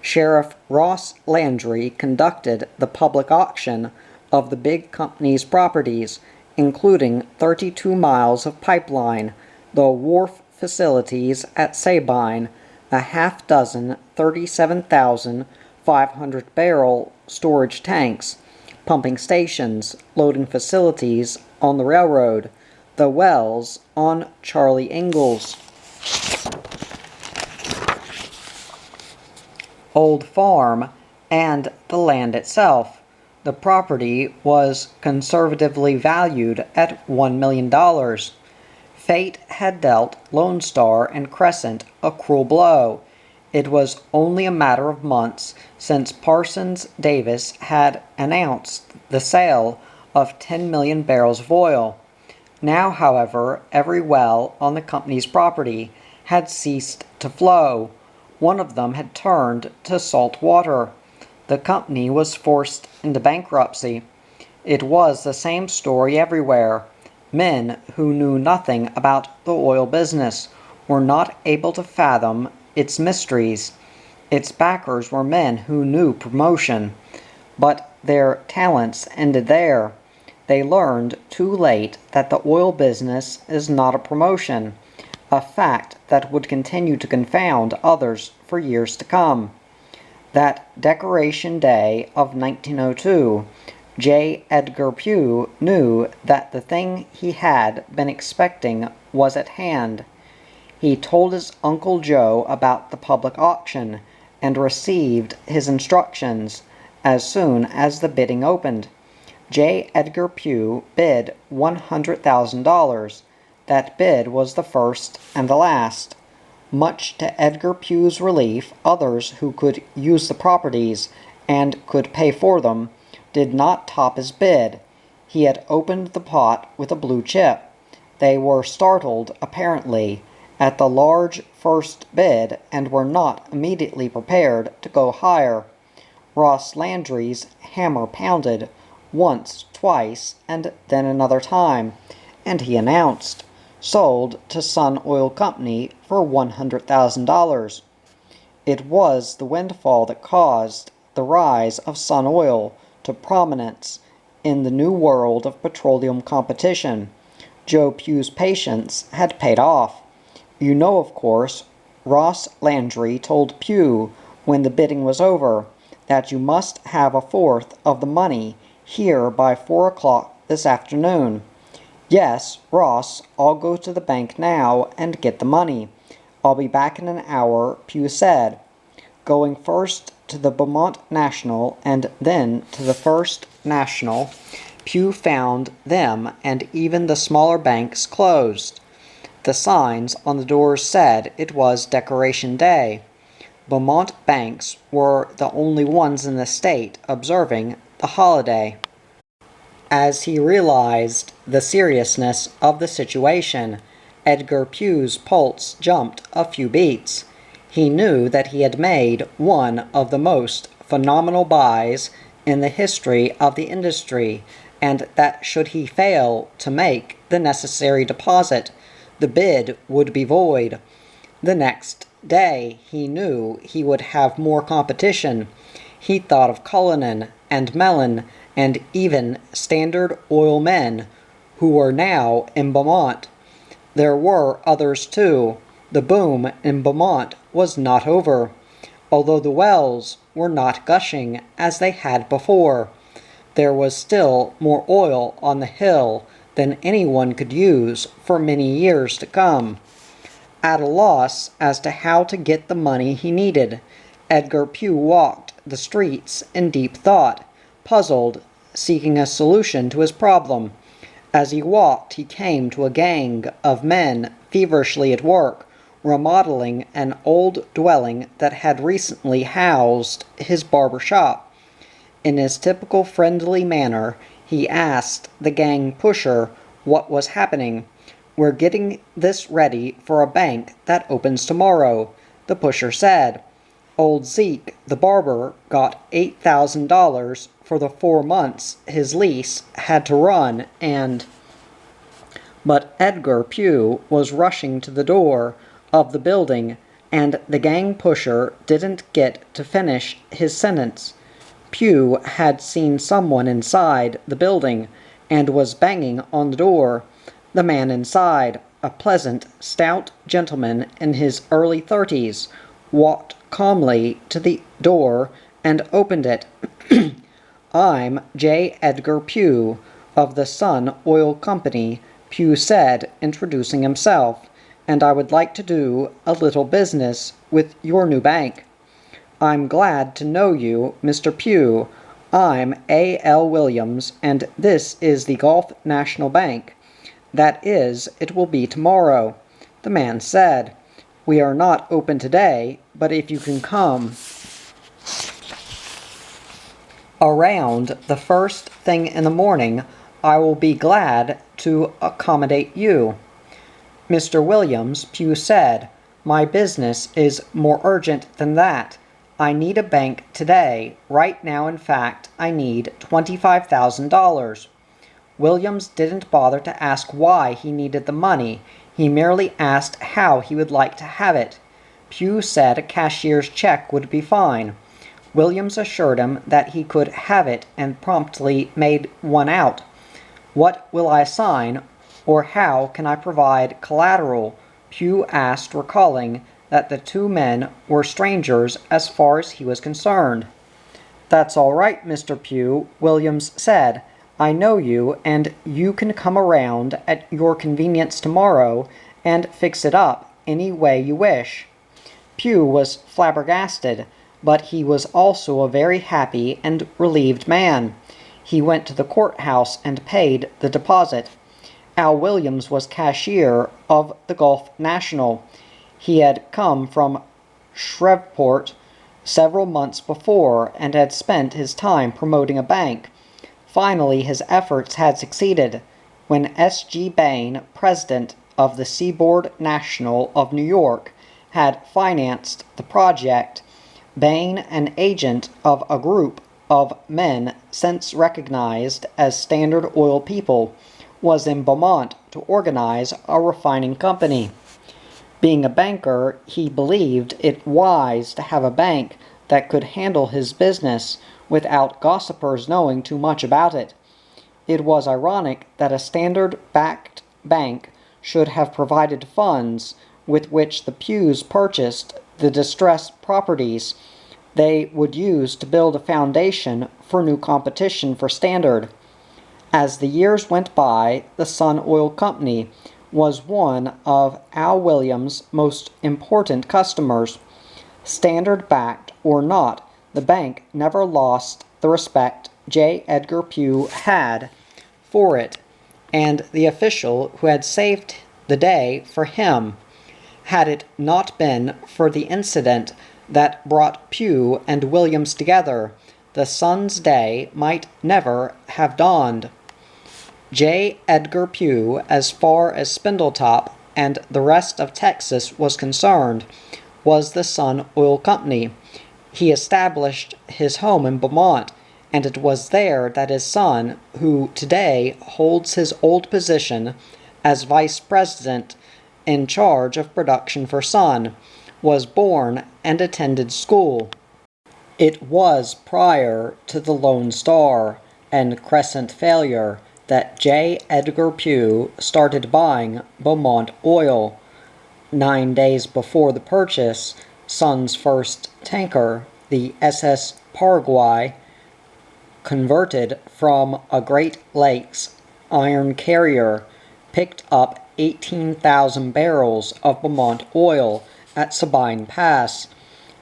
Sheriff Ross Landry conducted the public auction of the big company's properties, including 32 miles of pipeline, the wharf facilities at Sabine, a half-dozen 37,500-barrel storage tanks, pumping stations, loading facilities on the railroad, the wells on Charlie Ingalls Old Farm, and the land itself. The property was conservatively valued at $1 million. Fate had dealt Lone Star and Crescent a cruel blow. It was only a matter of months since Parsons Davis had announced the sale of 10 million barrels of oil. Now, however, every well on the company's property had ceased to flow. One of them had turned to salt water. The company was forced into bankruptcy. It was the same story everywhere. Men who knew nothing about the oil business were not able to fathom its mysteries. Its backers were men who knew promotion, but their talents ended there. They learned too late that the oil business is not a promotion, a fact that would continue to confound others for years to come. That Decoration Day of 1902, J. Edgar Pugh knew that the thing he had been expecting was at hand. He told his Uncle Joe about the public auction, and received his instructions as soon as the bidding opened. J. Edgar Pugh bid $100,000. That bid was the first and the last. Much to Edgar Pugh's relief, others who could use the properties and could pay for them did not top his bid. He had opened the pot with a blue chip. They were startled, apparently, at the large first bid and were not immediately prepared to go higher. Ross Landry's hammer pounded, once, twice, and then another time, and he announced, "Sold to Sun Oil Company for $100,000. It was the windfall that caused the rise of Sun Oil to prominence in the new world of petroleum competition. Joe Pugh's patience had paid off. You know, of course, Ross Landry told Pugh when the bidding was over that you must have a fourth of the money here by 4 o'clock this afternoon. Yes, Ross, I'll go to the bank now and get the money. I'll be back in an hour, Pugh said. Going first to the Beaumont National and then to the First National, Pugh found them and even the smaller banks closed. The signs on the doors said it was Decoration Day. Beaumont banks were the only ones in the state observing the holiday. As he realized the seriousness of the situation, Edgar Pugh's pulse jumped a few beats. He knew that he had made one of the most phenomenal buys in the history of the industry, and that should he fail to make the necessary deposit, the bid would be void. The next day he knew he would have more competition. He thought of Cullinan and Mellon and even Standard Oil men who were now in Beaumont. There were others too. The boom in Beaumont was not over, although the wells were not gushing as they had before. There was still more oil on the hill than anyone could use for many years to come. At a loss as to how to get the money he needed, Edgar Pugh walked the streets in deep thought, puzzled, seeking a solution to his problem. As he walked, he came to a gang of men feverishly at work, remodeling an old dwelling that had recently housed his barber shop. In his typical friendly manner, he asked the gang pusher what was happening. "We're getting this ready for a bank that opens tomorrow," the pusher said. Old Zeke, the barber, got $8,000 for the 4 months his lease had to run, But Edgar Pugh was rushing to the door of the building, and the gang pusher didn't get to finish his sentence. Pugh had seen someone inside the building, and was banging on the door. The man inside, a pleasant, stout gentleman in his early 30s, walked calmly to the door and opened it. "I'm J. Edgar Pugh, of the Sun Oil Company," Pugh said, introducing himself, "and I would like to do a little business with your new bank." "I'm glad to know you, Mr. Pugh. I'm A. L. Williams, and this is the Gulf National Bank. That is, it will be tomorrow," the man said. "We are not open today, but if you can come around the first thing in the morning, I will be glad to accommodate you." "Mr. Williams," Pugh said, My business is more urgent than that. I need a bank today. Right now, in fact, I need $25,000. Williams didn't bother to ask why he needed the money. He merely asked how he would like to have it. Pugh said a cashier's check would be fine. Williams assured him that he could have it and promptly made one out. "What will I sign, or how can I provide collateral?" Pugh asked, recalling that the two men were strangers as far as he was concerned. "That's all right, Mr. Pugh," Williams said. "I know you, and you can come around at your convenience tomorrow and fix it up any way you wish." Pugh was flabbergasted, but he was also a very happy and relieved man. He went to the courthouse and paid the deposit. Al Williams was cashier of the Gulf National. He had come from Shreveport several months before and had spent his time promoting a bank. Finally, his efforts had succeeded. When S.G. Bain, president of the Seaboard National of New York, had financed the project, Bain, an agent of a group of men since recognized as Standard Oil people, was in Beaumont to organize a refining company. Being a banker, he believed it wise to have a bank that could handle his business without gossipers knowing too much about it. It was ironic that a Standard-backed bank should have provided funds with which the Pughs purchased the distressed properties they would use to build a foundation for new competition for Standard. As the years went by, the Sun Oil Company was one of Al Williams' most important customers. Standard-backed or not, the bank never lost the respect J. Edgar Pugh had for it, and the official who had saved the day for him. Had it not been for the incident that brought Pugh and Williams together, the Sun's day might never have dawned. J. Edgar Pugh, as far as Spindletop and the rest of Texas was concerned, was the Sun Oil Company. He established his home in Beaumont, and it was there that his son, who today holds his old position as vice president in charge of production for Sun, was born and attended school. It was prior to the Lone Star and Crescent failure that J. Edgar Pugh started buying Beaumont oil. 9 days before the purchase, Sun's first tanker, the SS Paraguay, converted from a Great Lakes iron carrier, picked up 18,000 barrels of Beaumont oil at Sabine Pass.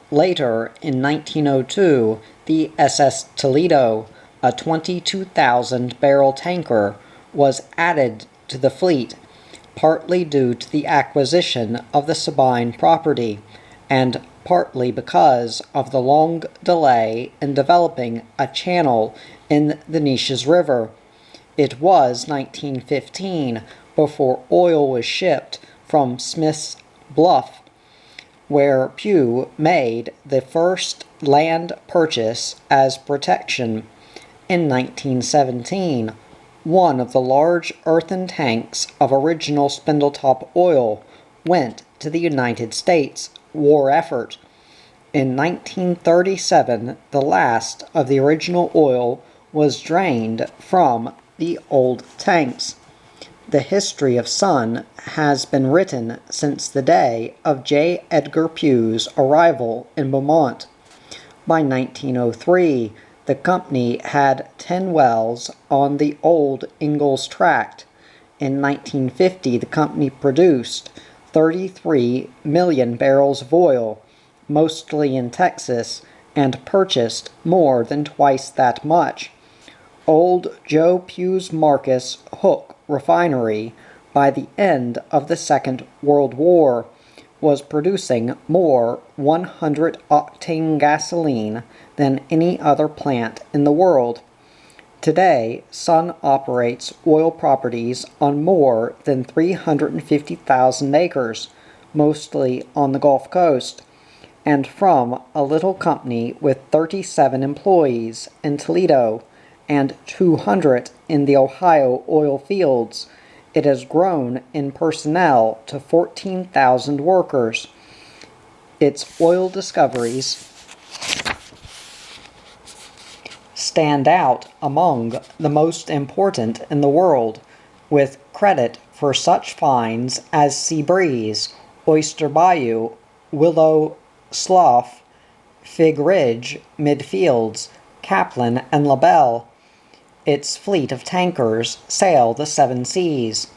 Later, in 1902, the SS Toledo, a 22,000-barrel tanker, was added to the fleet, partly due to the acquisition of the Sabine property, and partly because of the long delay in developing a channel in the Neches River. It was 1915 before oil was shipped from Smith's Bluff, where Pugh made the first land purchase as protection. In 1917, one of the large earthen tanks of original Spindletop oil went to the United States war effort. In 1937, the last of the original oil was drained from the old tanks. The history of Sun has been written since the day of J. Edgar Pugh's arrival in Beaumont. By 1903, the company had 10 wells on the old Ingalls Tract. In 1950, the company produced 33 million barrels of oil, mostly in Texas, and purchased more than twice that much. Old Joe Pugh's Marcus Hook refinery, by the end of the Second World War, was producing more 100-octane gasoline than any other plant in the world. Today, Sun operates oil properties on more than 350,000 acres, mostly on the Gulf Coast, and from a little company with 37 employees in Toledo and 200 in the Ohio oil fields, it has grown in personnel to 14,000 workers. Its oil discoveries stand out among the most important in the world, with credit for such finds as Sea Breeze, Oyster Bayou, Willow Slough, Fig Ridge, Midfields, Kaplan, and La Belle. Its fleet of tankers sail the seven seas.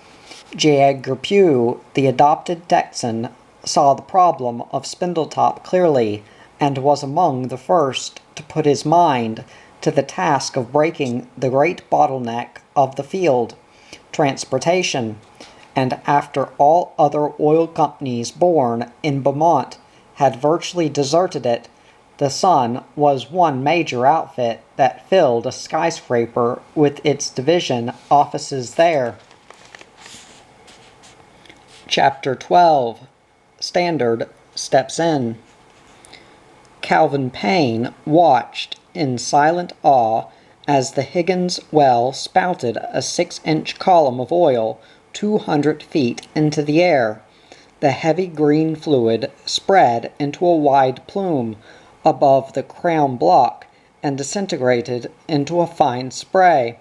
J. Edgar Pugh, the adopted Texan, saw the problem of Spindletop clearly, and was among the first to put his mind to the task of breaking the great bottleneck of the field, transportation, and after all other oil companies born in Beaumont had virtually deserted it, the Sun was one major outfit that filled a skyscraper with its division offices there. Chapter 12. Standard steps in. Calvin Payne watched in silent awe as the Higgins well spouted a 6-inch column of oil 200 feet into the air. The heavy green fluid spread into a wide plume above the crown block and disintegrated into a fine spray.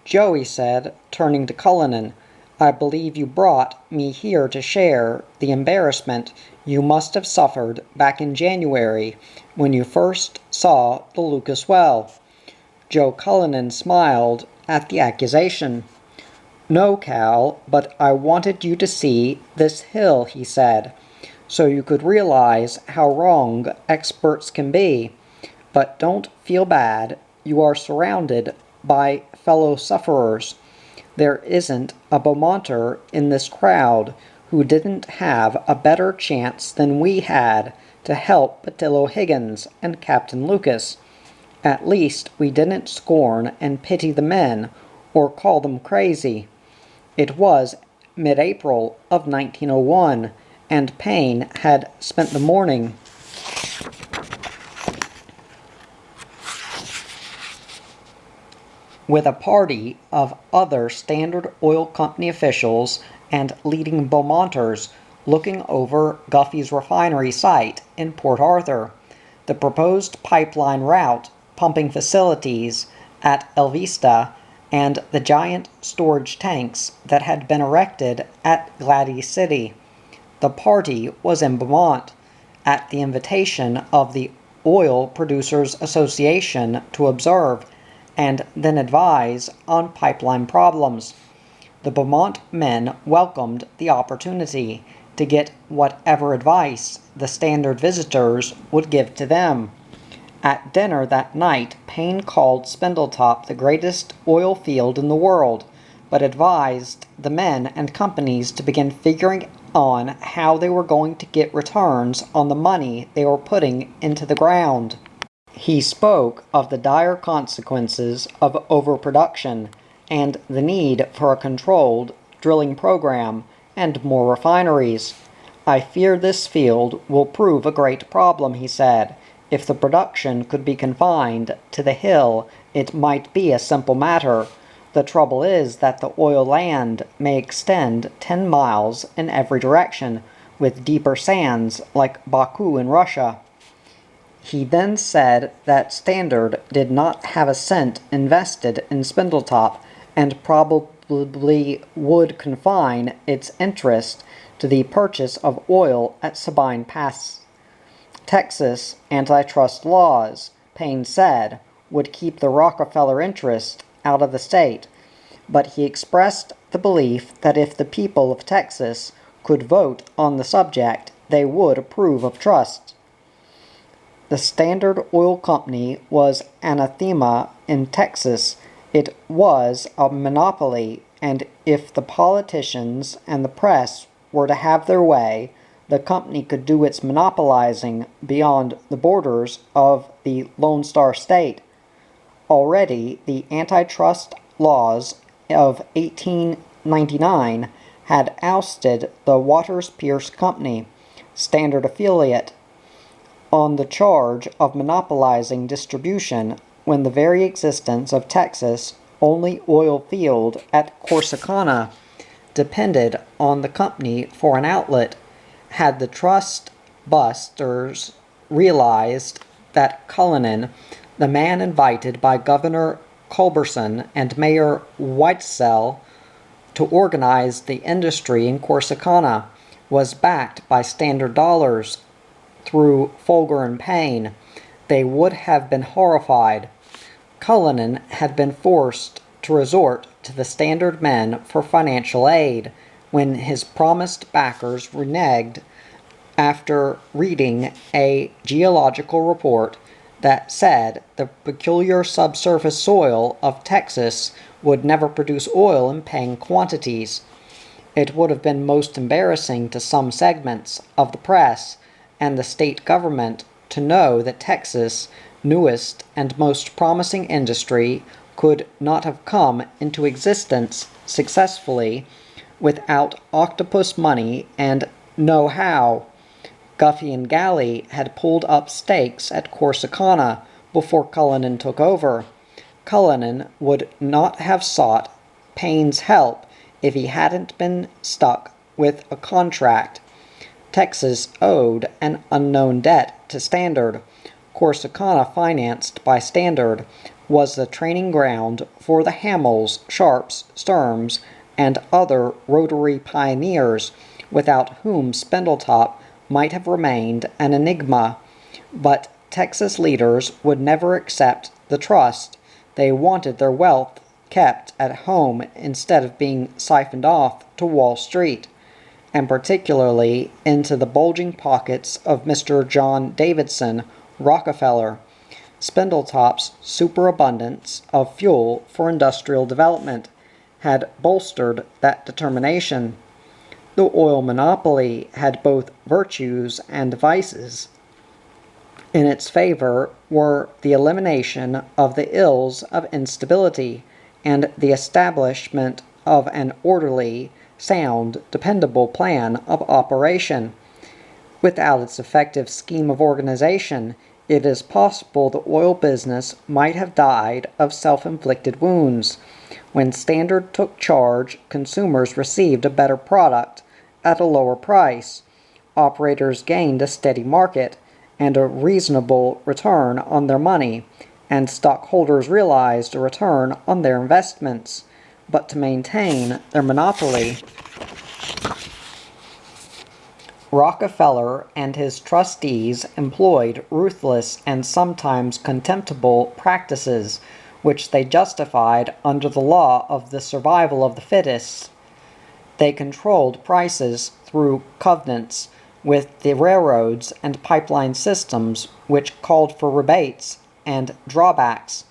"Joey," said, turning to Cullinan, "I believe you brought me here to share the embarrassment you must have suffered back in January when you first saw the Lucas well." Joe Cullinan smiled at the accusation. "No, Cal, but I wanted you to see this hill," he said, "so you could realize how wrong experts can be. But don't feel bad. You are surrounded by fellow sufferers. There isn't a Beaumonter in this crowd who didn't have a better chance than we had to help Patillo Higgins and Captain Lucas. At least we didn't scorn and pity the men or call them crazy." It was mid-April of 1901, and Payne had spent the morning with a party of other Standard Oil Company officials and leading Beaumonters looking over Guffey's refinery site in Port Arthur, the proposed pipeline route, pumping facilities at El Vista, and the giant storage tanks that had been erected at Gladys City. The party was in Beaumont, at the invitation of the Oil Producers Association, to observe and then advise on pipeline problems. The Beaumont men welcomed the opportunity to get whatever advice the Standard visitors would give to them. At dinner that night, Payne called Spindletop the greatest oil field in the world, but advised the men and companies to begin figuring on how they were going to get returns on the money they were putting into the ground. He spoke of the dire consequences of overproduction and the need for a controlled drilling program and more refineries. "I fear this field will prove a great problem," he said. "If the production could be confined to the hill, it might be a simple matter. The trouble is that the oil land may extend 10 miles in every direction, with deeper sands like Baku in Russia." He then said that Standard did not have a cent invested in Spindletop and probably would confine its interest to the purchase of oil at Sabine Pass. Texas antitrust laws, Payne said, would keep the Rockefeller interest out of the state, but he expressed the belief that if the people of Texas could vote on the subject, they would approve of trust. The Standard Oil Company was anathema in Texas. It was a monopoly, and if the politicians and the press were to have their way, the company could do its monopolizing beyond the borders of the Lone Star State. Already, the antitrust laws of 1899 had ousted the Waters Pierce Company, Standard affiliate, on the charge of monopolizing distribution when the very existence of Texas' only oil field at Corsicana depended on the company for an outlet. Had the trust busters realized that Cullinan, the man invited by Governor Culberson and Mayor Weitzel to organize the industry in Corsicana, was backed by Standard dollars through Folger and Payne, they would have been horrified. Cullinan had been forced to resort to the Standard men for financial aid when his promised backers reneged after reading a geological report that said the peculiar subsurface soil of Texas would never produce oil in paying quantities. It would have been most embarrassing to some segments of the press and the state government to know that Texas' newest and most promising industry could not have come into existence successfully without octopus money and know-how. Guffey and Galley had pulled up stakes at Corsicana before Cullinan took over. Cullinan would not have sought Payne's help if he hadn't been stuck with a contract. Texas owed an unknown debt to Standard. Corsicana, financed by Standard, was the training ground for the Hamels, Sharps, Sturms, and other rotary pioneers, without whom Spindletop might have remained an enigma. But Texas leaders would never accept the trust. They wanted their wealth kept at home instead of being siphoned off to Wall Street, and particularly into the bulging pockets of Mr. John Davidson Rockefeller. Spindletop's superabundance of fuel for industrial development had bolstered that determination. The oil monopoly had both virtues and vices. In its favor were the elimination of the ills of instability and the establishment of an orderly, sound, dependable plan of operation. Without its effective scheme of organization, it is possible the oil business might have died of self-inflicted wounds. When Standard took charge, consumers received a better product at a lower price. Operators gained a steady market and a reasonable return on their money, and stockholders realized a return on their investments. But to maintain their monopoly, Rockefeller and his trustees employed ruthless and sometimes contemptible practices, which they justified under the law of the survival of the fittest. They controlled prices through covenants with the railroads and pipeline systems, which called for rebates and drawbacks.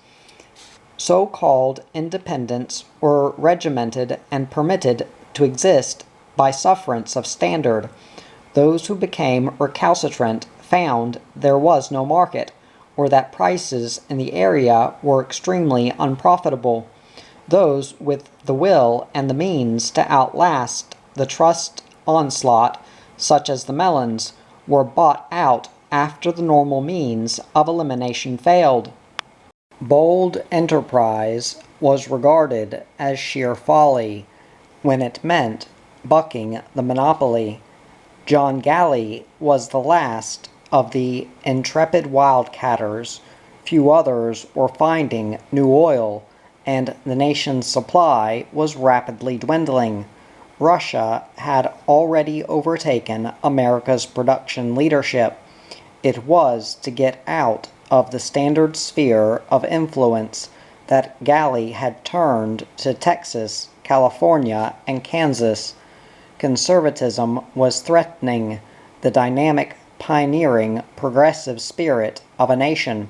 So-called independents were regimented and permitted to exist by sufferance of Standard. Those who became recalcitrant found there was no market, or that prices in the area were extremely unprofitable. Those with the will and the means to outlast the trust onslaught, such as the Mellons, were bought out after the normal means of elimination failed. Bold enterprise was regarded as sheer folly when it meant bucking the monopoly. John Galley was the last of the intrepid wildcatters. Few others were finding new oil, and the nation's supply was rapidly dwindling. Russia had already overtaken America's production leadership. It was to get out of the Standard sphere of influence that Galley had turned to Texas, California, and Kansas. Conservatism was threatening the dynamic, pioneering, progressive spirit of a nation.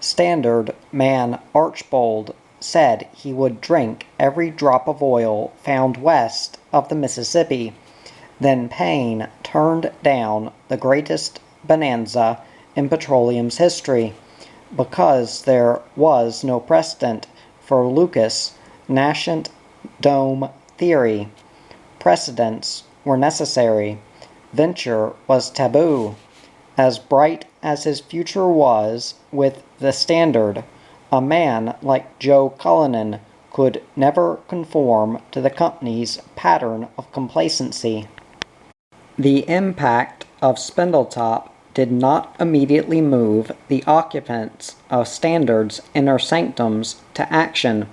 Standard man Archbold said he would drink every drop of oil found west of the Mississippi. Then Payne turned down the greatest bonanza in petroleum's history, because there was no precedent for Lucas' nascent dome theory. precedents were necessary. Venture was taboo. As bright as his future was with the Standard, a man like Joe Cullinan could never conform to the company's pattern of complacency. The impact of Spindletop did not immediately move the occupants of Standard's inner sanctums to action.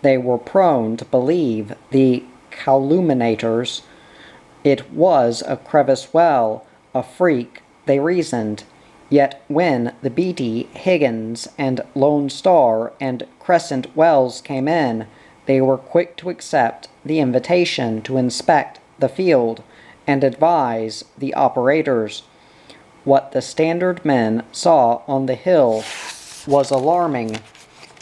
They were prone to believe the calumniators. It was a crevice well, a freak, they reasoned. Yet when the Beatty, Higgins, and Lone Star and Crescent Wells came in, they were quick to accept the invitation to inspect the field and advise the operators. What the Standard men saw on the hill was alarming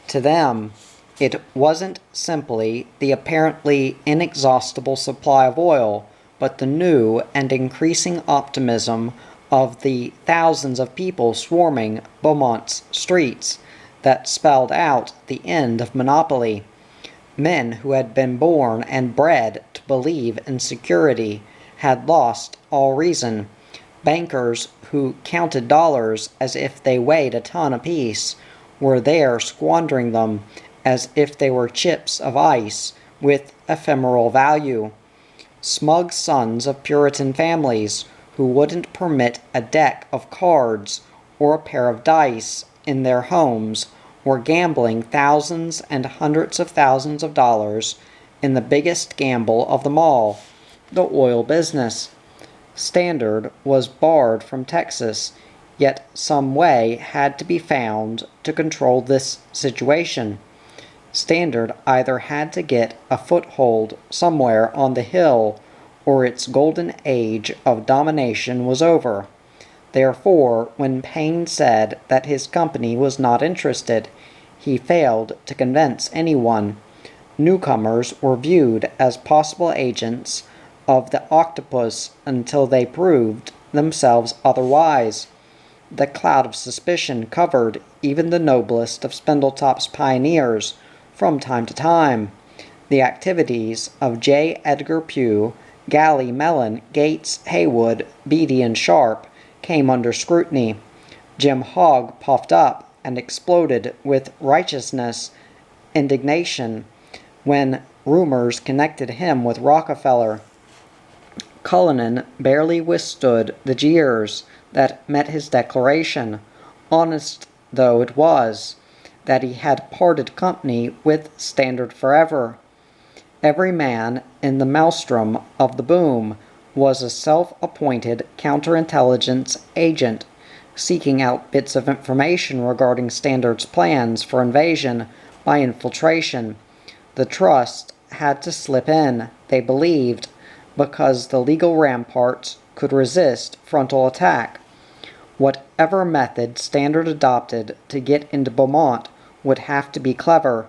to them. It wasn't simply the apparently inexhaustible supply of oil, but the new and increasing optimism of the thousands of people swarming Beaumont's streets that spelled out the end of monopoly. Men who had been born and bred to believe in security had lost all reason. Bankers who counted dollars as if they weighed a ton apiece were there squandering them as if they were chips of ice with ephemeral value. Smug sons of Puritan families who wouldn't permit a deck of cards or a pair of dice in their homes were gambling thousands and hundreds of thousands of dollars in the biggest gamble of them all, the oil business. Standard was barred from Texas, yet some way had to be found to control this situation. Standard either had to get a foothold somewhere on the hill, or its golden age of domination was over. Therefore, when Payne said that his company was not interested, he failed to convince anyone. Newcomers were viewed as possible agents of the octopus until they proved themselves otherwise. The cloud of suspicion covered even the noblest of Spindletop's pioneers from time to time. The activities of J. Edgar Pugh, Galley, Mellon, Gates, Haywood, Beatty, and Sharp came under scrutiny. Jim Hogg puffed up and exploded with indignation, when rumors connected him with Rockefeller. Cullinan barely withstood the jeers that met his declaration, honest though it was, that he had parted company with Standard forever. Every man in the maelstrom of the boom was a self-appointed counterintelligence agent, seeking out bits of information regarding Standard's plans for invasion by infiltration. The trust had to slip in, they believed, because the legal ramparts could resist frontal attack. Whatever method Standard adopted to get into Beaumont would have to be clever.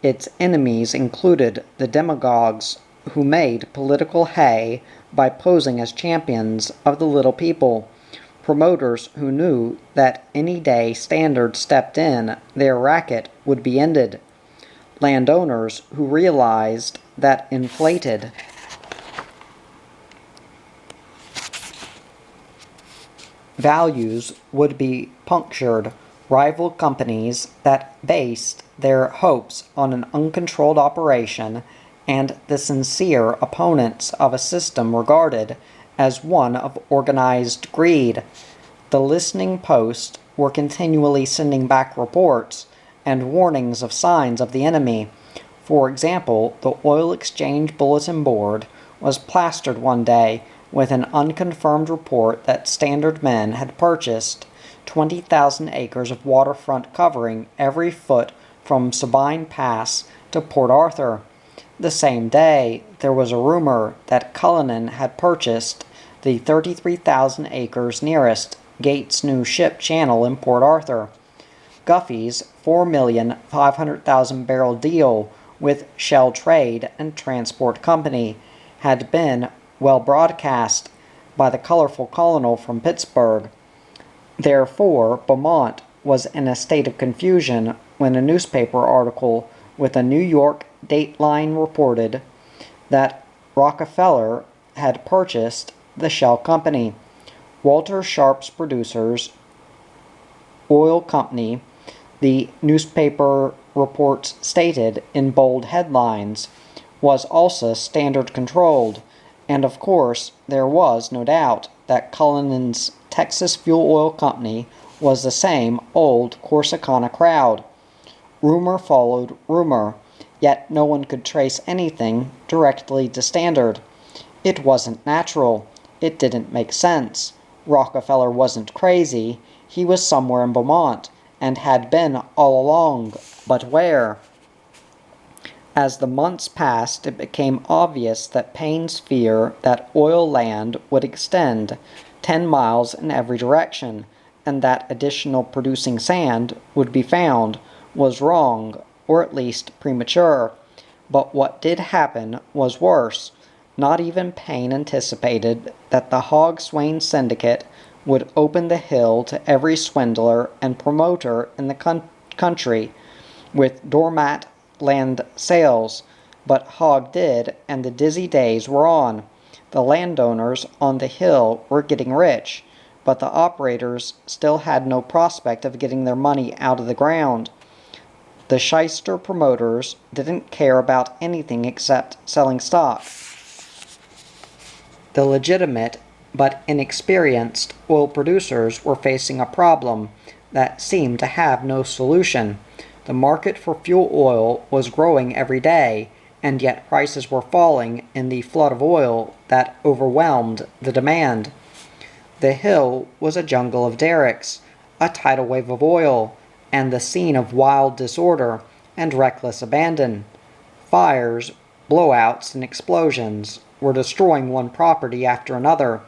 Its enemies included the demagogues who made political hay by posing as champions of the little people, promoters who knew that any day Standard stepped in, their racket would be ended, landowners who realized that inflated values would be punctured, rival companies that based their hopes on an uncontrolled operation, and the sincere opponents of a system regarded as one of organized greed. The listening posts were continually sending back reports and warnings of signs of the enemy. For example, the Oil Exchange Bulletin Board was plastered one day with an unconfirmed report that Standard men had purchased 20,000 acres of waterfront covering every foot from Sabine Pass to Port Arthur. The same day, there was a rumor that Cullinan had purchased the 33,000 acres nearest Gates' new ship channel in Port Arthur. Guffey's 4,500,000 barrel deal with Shell Trade and Transport Company had been well broadcast by the colorful colonel from Pittsburgh. Therefore, Beaumont was in a state of confusion when a newspaper article with a New York dateline reported that Rockefeller had purchased the Shell Company, Walter Sharp's Producers Oil Company. The newspaper reports stated in bold headlines, was also Standard controlled, and of course there was no doubt that Cullinan's Texas Fuel Oil Company was the same old Corsicana crowd. Rumor followed rumor, yet no one could trace anything directly to Standard. It wasn't natural. It didn't make sense. Rockefeller wasn't crazy. He was somewhere in Beaumont, and had been all along, but where? As the months passed, it became obvious that Payne's fear that oil land would extend 10 miles in every direction, and that additional producing sand would be found, was wrong, or at least premature. But what did happen was worse. Not even Payne anticipated that the Hog Swain Syndicate would open the hill to every swindler and promoter in the country with doormat land sales, but Hogg did, and the dizzy days were on. The landowners on the hill were getting rich, but the operators still had no prospect of getting their money out of the ground. The shyster promoters didn't care about anything except selling stock. The legitimate but inexperienced oil producers were facing a problem that seemed to have no solution. The market for fuel oil was growing every day, and yet prices were falling in the flood of oil that overwhelmed the demand. The hill was a jungle of derricks, a tidal wave of oil, and the scene of wild disorder and reckless abandon. Fires, blowouts, and explosions were destroying one property after another.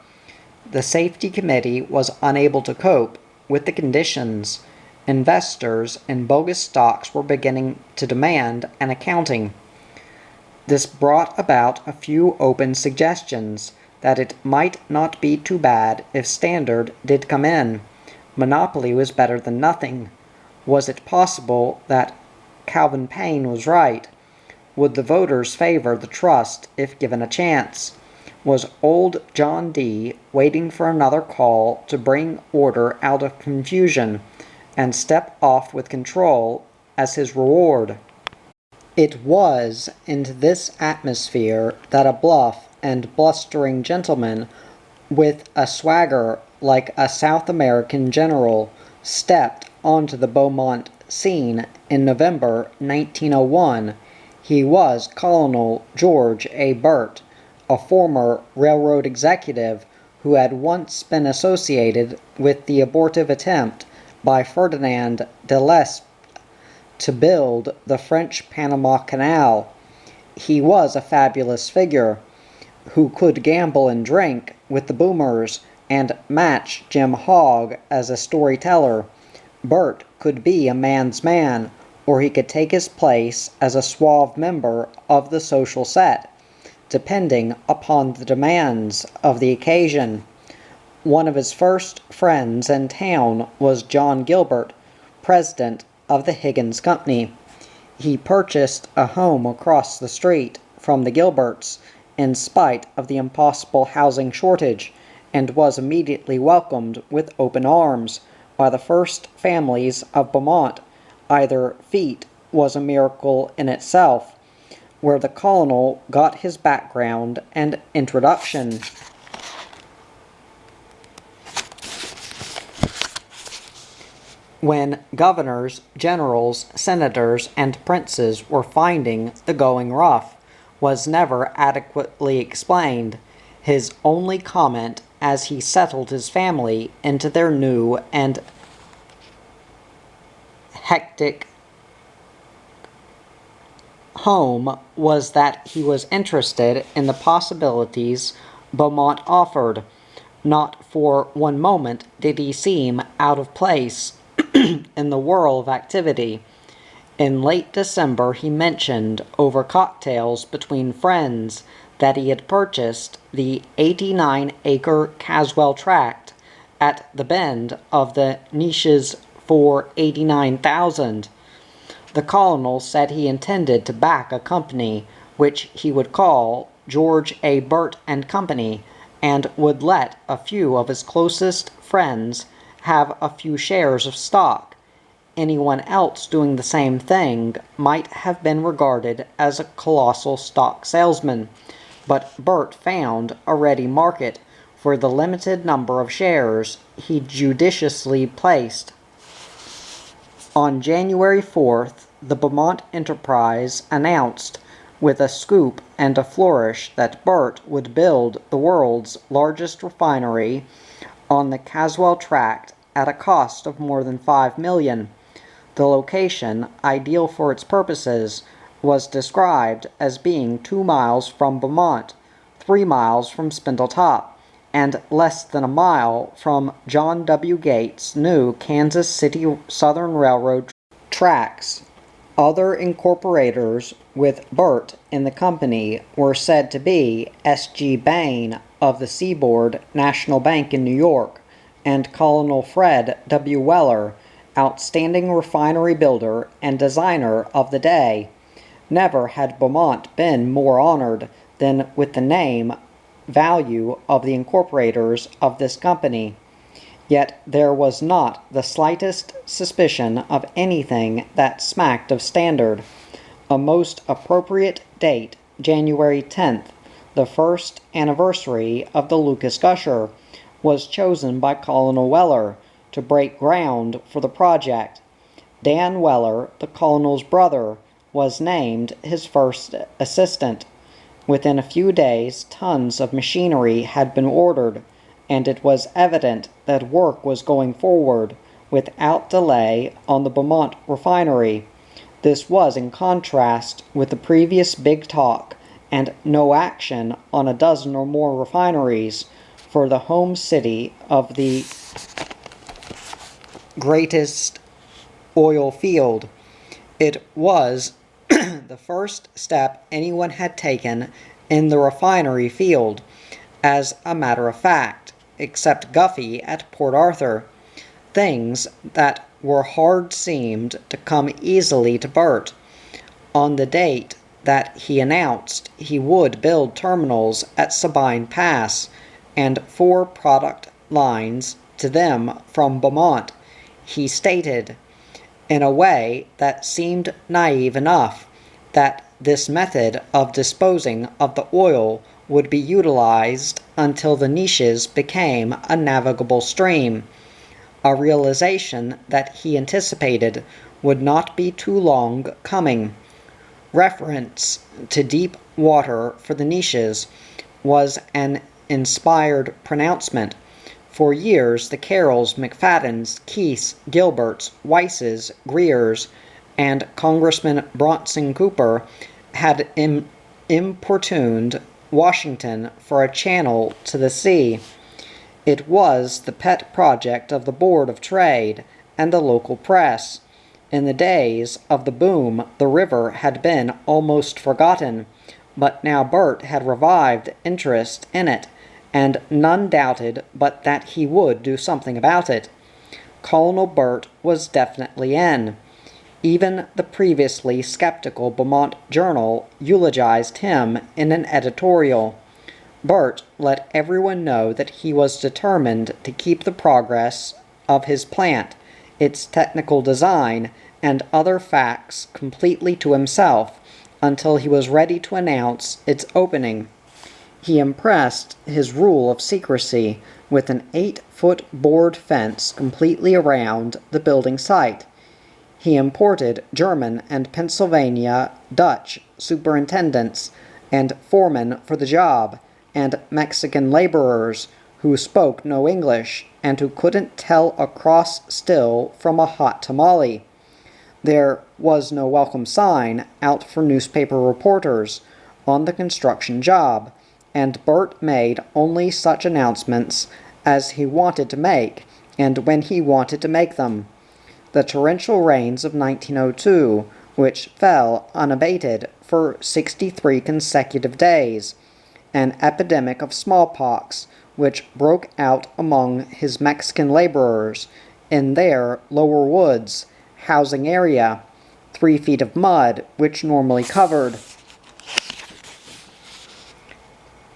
The safety committee was unable to cope with the conditions. Investors in bogus stocks were beginning to demand an accounting. This brought about a few open suggestions that it might not be too bad if Standard did come in. Monopoly was better than nothing. Was it possible that Calvin Payne was right? Would the voters favor the trust if given a chance? Was old John D. waiting for another call to bring order out of confusion and step off with control as his reward? It was into this atmosphere that a bluff and blustering gentleman with a swagger like a South American general stepped onto the Beaumont scene in November 1901. He was Colonel George A. Burt, a former railroad executive who had once been associated with the abortive attempt by Ferdinand de Lesseps to build the French Panama Canal. He was a fabulous figure who could gamble and drink with the boomers and match Jim Hogg as a storyteller. Burt could be a man's man, or he could take his place as a suave member of the social set, depending upon the demands of the occasion. One of his first friends in town was John Gilbert, president of the Higgins Company. He purchased a home across the street from the Gilberts in spite of the impossible housing shortage, and was immediately welcomed with open arms by the first families of Beaumont. Either feat was a miracle in itself, where the colonel got his background and introduction. When governors, generals, senators, and princes were finding the going rough was never adequately explained. His only comment as he settled his family into their new and hectic home was that he was interested in the possibilities Beaumont offered. Not for one moment did he seem out of place in the whirl of activity. In late December he mentioned over cocktails between friends that he had purchased the 89-acre Caswell tract at the bend of the Neches for $89,000. The colonel said he intended to back a company which he would call George A. Burt and Company and would let a few of his closest friends have a few shares of stock. Anyone else doing the same thing might have been regarded as a colossal stock salesman, but Burt found a ready market for the limited number of shares he judiciously placed. On January 4th, the Beaumont Enterprise announced with a scoop and a flourish that Burt would build the world's largest refinery on the Caswell Tract at a cost of more than $5 million. The location, ideal for its purposes, was described as being 2 miles from Beaumont, 3 miles from Spindletop, and less than a mile from John W. Gates' new Kansas City Southern Railroad tracks. Other incorporators with Burt in the company were said to be S.G. Bain of the Seaboard National Bank in New York and Colonel Fred W. Weller, outstanding refinery builder and designer of the day. Never had Beaumont been more honored than with the name value of the incorporators of this company. Yet there was not the slightest suspicion of anything that smacked of standard. A most appropriate date, January 10th, the first anniversary of the Lucas Gusher, was chosen by Colonel Weller to break ground for the project. Dan Weller, the colonel's brother, was named his first assistant. Within a few days, tons of machinery had been ordered, and it was evident that work was going forward without delay on the Beaumont refinery. This was in contrast with the previous big talk and no action on a dozen or more refineries for the home city of the greatest oil field. It was the first step anyone had taken in the refinery field, as a matter of fact, except Guffey at Port Arthur. Things that were hard seemed to come easily to Burt. On the date that he announced he would build terminals at Sabine Pass and 4 product lines to them from Beaumont, he stated, in a way that seemed naive enough, that this method of disposing of the oil would be utilized until the Neches became a navigable stream, a realization that he anticipated would not be too long coming. Reference to deep water for the Neches was an inspired pronouncement. For years, the Carrolls, McFaddens, Keiths, Gilberts, Weisses, Greers, and Congressman Bronson Cooper had importuned Washington for a channel to the sea. It was the pet project of the Board of Trade and the local press. In the days of the boom, the river had been almost forgotten, but now Burt had revived interest in it, and none doubted but that he would do something about it. Colonel Burt was definitely in. Even the previously skeptical Beaumont Journal eulogized him in an editorial. Burt let everyone know that he was determined to keep the progress of his plant, its technical design, and other facts completely to himself until he was ready to announce its opening. He impressed his rule of secrecy with an 8-foot board fence completely around the building site. He imported German and Pennsylvania Dutch superintendents and foremen for the job, and Mexican laborers who spoke no English and who couldn't tell a cross still from a hot tamale. There was no welcome sign out for newspaper reporters on the construction job, and Burt made only such announcements as he wanted to make and when he wanted to make them. The torrential rains of 1902, which fell unabated for 63 consecutive days, an epidemic of smallpox which broke out among his Mexican laborers in their Lower Woods housing area, 3 feet of mud which normally covered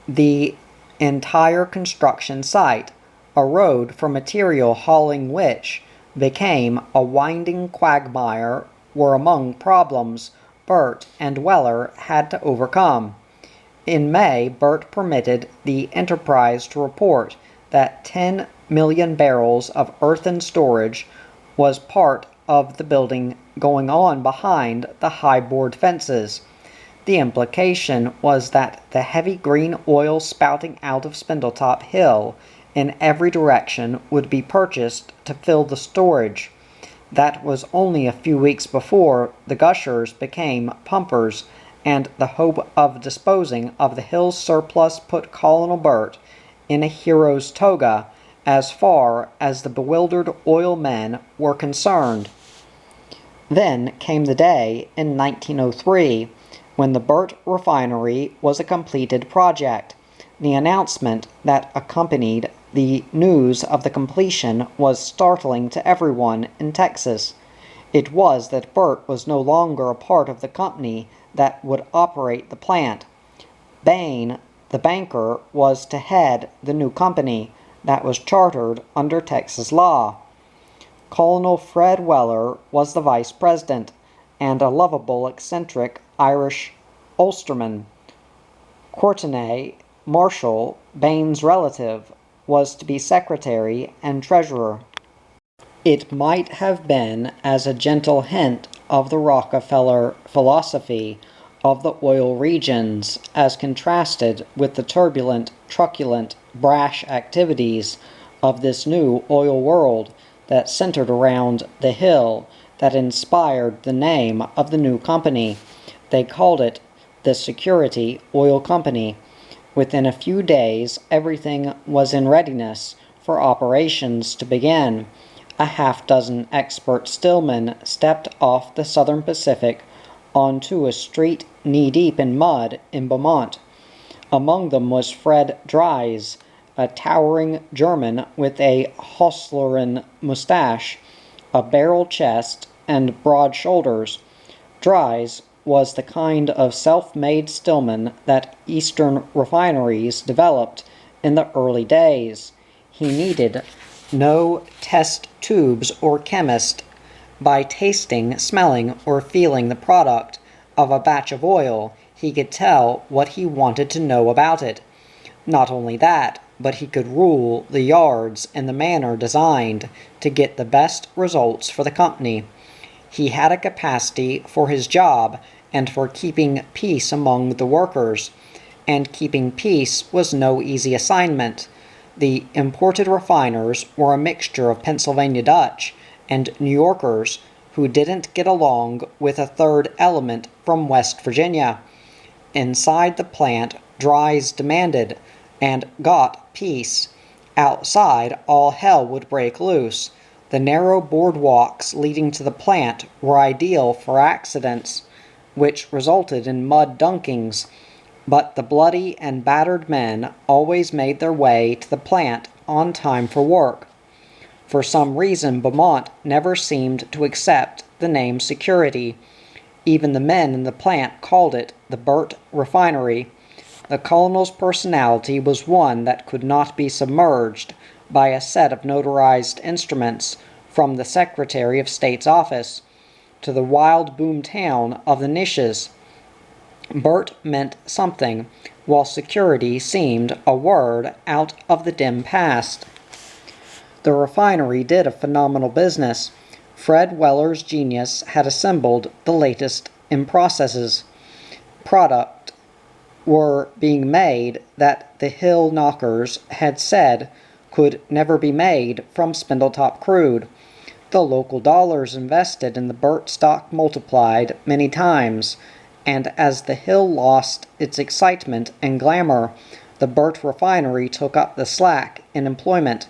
The entire construction site, a road for material hauling which became a winding quagmire, were among problems Burt and Weller had to overcome. In May, Burt permitted the Enterprise to report that 10 million barrels of earthen storage was part of the building going on behind the high board fences. The implication was that the heavy green oil spouting out of Spindletop Hill in every direction would be purchased to fill the storage. That was only a few weeks before the gushers became pumpers, and the hope of disposing of the Hill's surplus put Colonel Burt in a hero's toga as far as the bewildered oil men were concerned. Then came the day in 1903 when the Burt refinery was a completed project. The announcement that accompanied the news of the completion was startling to everyone in Texas. It was that Burt was no longer a part of the company that would operate the plant. Bain, the banker, was to head the new company that was chartered under Texas law. Colonel Fred Weller was the vice president, and a lovable, eccentric Irish Ulsterman. Courtenay Marshall, Bain's relative, was to be secretary and treasurer. It might have been as a gentle hint of the Rockefeller philosophy of the oil regions as contrasted with the turbulent, truculent, brash activities of this new oil world that centered around the Hill that inspired the name of the new company. They called it the Security Oil Company. Within a few days, everything was in readiness for operations to begin. A half-dozen expert stillmen stepped off the Southern Pacific onto a street knee-deep in mud in Beaumont. Among them was Fred Dries, a towering German with a Hostlerian mustache, a barrel chest, and broad shoulders. Dries was the kind of self-made stillman that Eastern refineries developed in the early days. He needed no test tubes or chemist. By tasting, smelling, or feeling the product of a batch of oil, he could tell what he wanted to know about it. Not only that, but he could rule the yards in the manner designed to get the best results for the company. He had a capacity for his job and for keeping peace among the workers, and keeping peace was no easy assignment. The imported refiners were a mixture of Pennsylvania Dutch and New Yorkers who didn't get along with a third element from West Virginia. Inside the plant, Dries demanded and got peace. Outside, all hell would break loose. The narrow boardwalks leading to the plant were ideal for accidents, which resulted in mud dunkings, but the bloody and battered men always made their way to the plant on time for work. For some reason, Beaumont never seemed to accept the name Security. Even the men in the plant called it the Burt Refinery. The colonel's personality was one that could not be submerged by a set of notarized instruments from the Secretary of State's office to the wild boom town of the niches. Burt meant something, while security seemed a word out of the dim past. The refinery did a phenomenal business. Fred Weller's genius had assembled the latest in processes. Product were being made that the Hill knockers had said could never be made from Spindletop crude. The local dollars invested in the Burt stock multiplied many times, and as the Hill lost its excitement and glamour, the Burt refinery took up the slack in employment.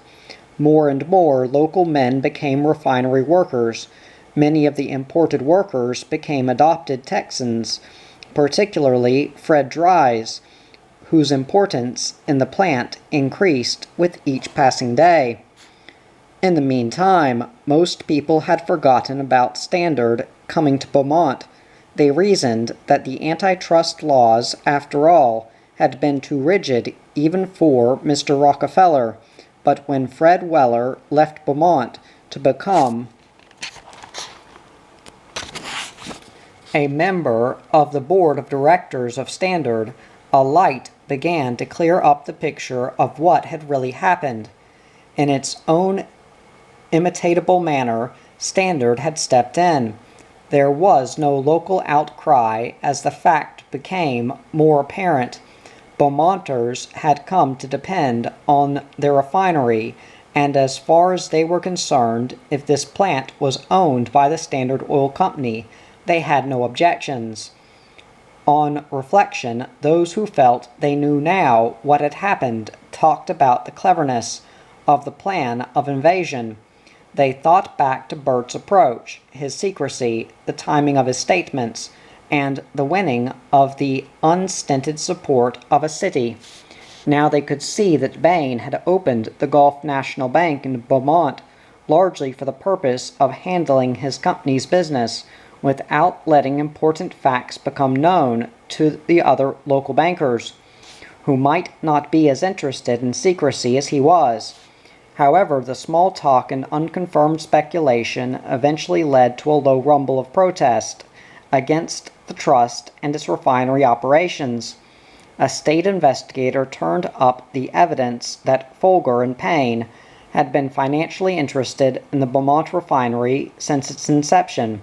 More and more local men became refinery workers. Many of the imported workers became adopted Texans, particularly Fred Dries, whose importance in the plant increased with each passing day. In the meantime, most people had forgotten about Standard coming to Beaumont. They reasoned that the antitrust laws, after all, had been too rigid even for Mr. Rockefeller, but when Fred Weller left Beaumont to become a member of the board of directors of Standard, a light began to clear up the picture of what had really happened. In its own imitatable manner, Standard had stepped in. There was no local outcry as the fact became more apparent. Beaumonters had come to depend on their refinery, and as far as they were concerned, if this plant was owned by the Standard Oil Company, they had no objections. On reflection, those who felt they knew now what had happened talked about the cleverness of the plan of invasion. They thought back to Bert's approach, his secrecy, the timing of his statements, and the winning of the unstinted support of a city. Now they could see that Bain had opened the Gulf National Bank in Beaumont largely for the purpose of handling his company's business without letting important facts become known to the other local bankers, who might not be as interested in secrecy as he was. However, the small talk and unconfirmed speculation eventually led to a low rumble of protest against the trust and its refinery operations. A state investigator turned up the evidence that Folger and Payne had been financially interested in the Beaumont refinery since its inception.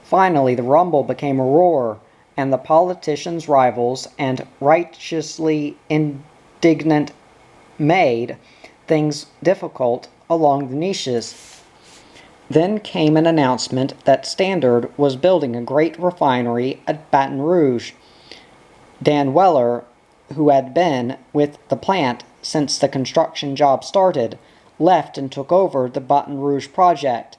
Finally, the rumble became a roar, and the politicians' rivals and righteously indignant made things difficult along the niches. Then came an announcement that Standard was building a great refinery at Baton Rouge. Dan Weller, who had been with the plant since the construction job started, left and took over the Baton Rouge project.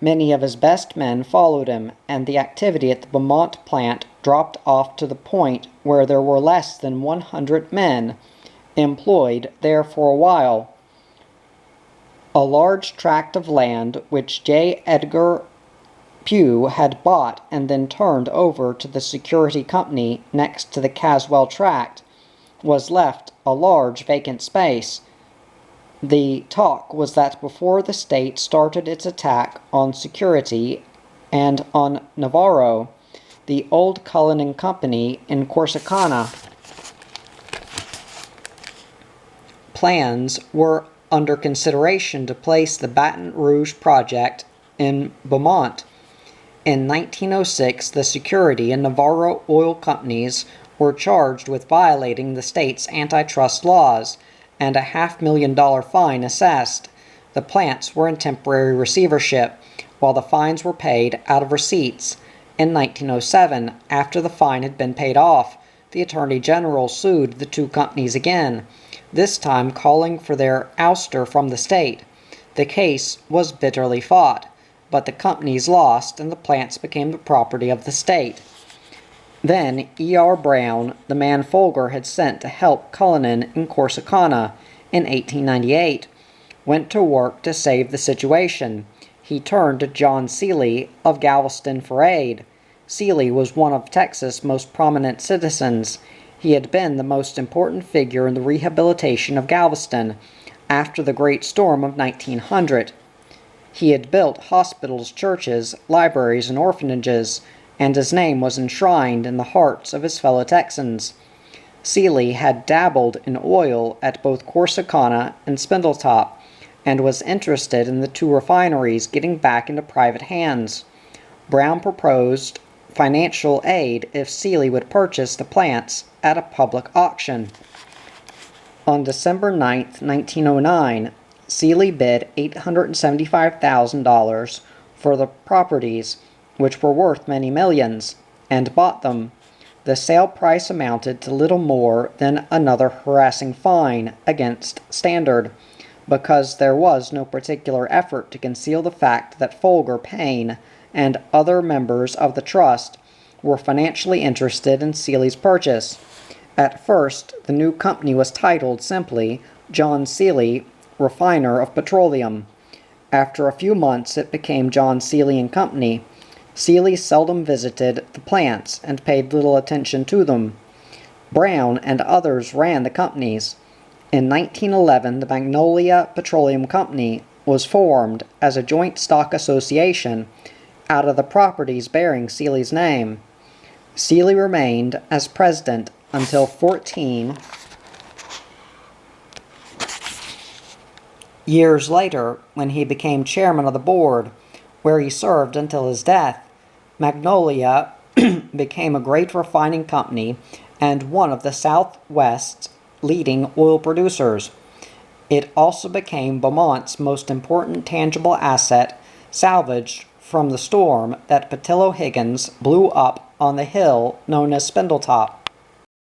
Many of his best men followed him, and the activity at the Beaumont plant dropped off to the point where there were less than 100 men employed there for a while. A large tract of land which J. Edgar Pugh had bought and then turned over to the security company next to the Caswell tract was left a large vacant space. The talk was that before the state started its attack on security and on Navarro, the old Cullen and Company in Corsicana, plans were under consideration to place the Baton Rouge project in Beaumont. In 1906, the Security and Navarro oil companies were charged with violating the state's antitrust laws, and a $500,000 fine assessed. The plants were in temporary receivership, while the fines were paid out of receipts. In 1907, after the fine had been paid off, the Attorney General sued the two companies again, this time calling for their ouster from the state. The case was bitterly fought, but the companies lost and the plants became the property of the state. Then E.R. Brown, the man Folger had sent to help Cullinan in Corsicana in 1898, went to work to save the situation. He turned to John Seeley of Galveston for aid. Seeley was one of Texas' most prominent citizens. He had been the most important figure in the rehabilitation of Galveston after the Great Storm of 1900. He had built hospitals, churches, libraries, and orphanages, and his name was enshrined in the hearts of his fellow Texans. Seeley had dabbled in oil at both Corsicana and Spindletop, and was interested in the two refineries getting back into private hands. Brown proposed financial aid if Seeley would purchase the plants at a public auction. On December 9, 1909, Seeley bid $875,000 for the properties, which were worth many millions, and bought them. The sale price amounted to little more than another harassing fine against Standard, because there was no particular effort to conceal the fact that Folger, Payne, and other members of the trust were financially interested in Seeley's purchase. At first, the new company was titled simply John Seeley, Refiner of Petroleum. After a few months, it became John Seeley and Company. Seeley seldom visited the plants and paid little attention to them. Brown and others ran the companies. In 1911, the Magnolia Petroleum Company was formed as a joint stock association out of the properties bearing Seeley's name. Seeley remained as president until 14 years later, when he became chairman of the board, where he served until his death. Magnolia became a great refining company and one of the Southwest's leading oil producers. It also became Beaumont's most important tangible asset, salvaged from the storm that Petillo Higgins blew up on the hill known as Spindletop.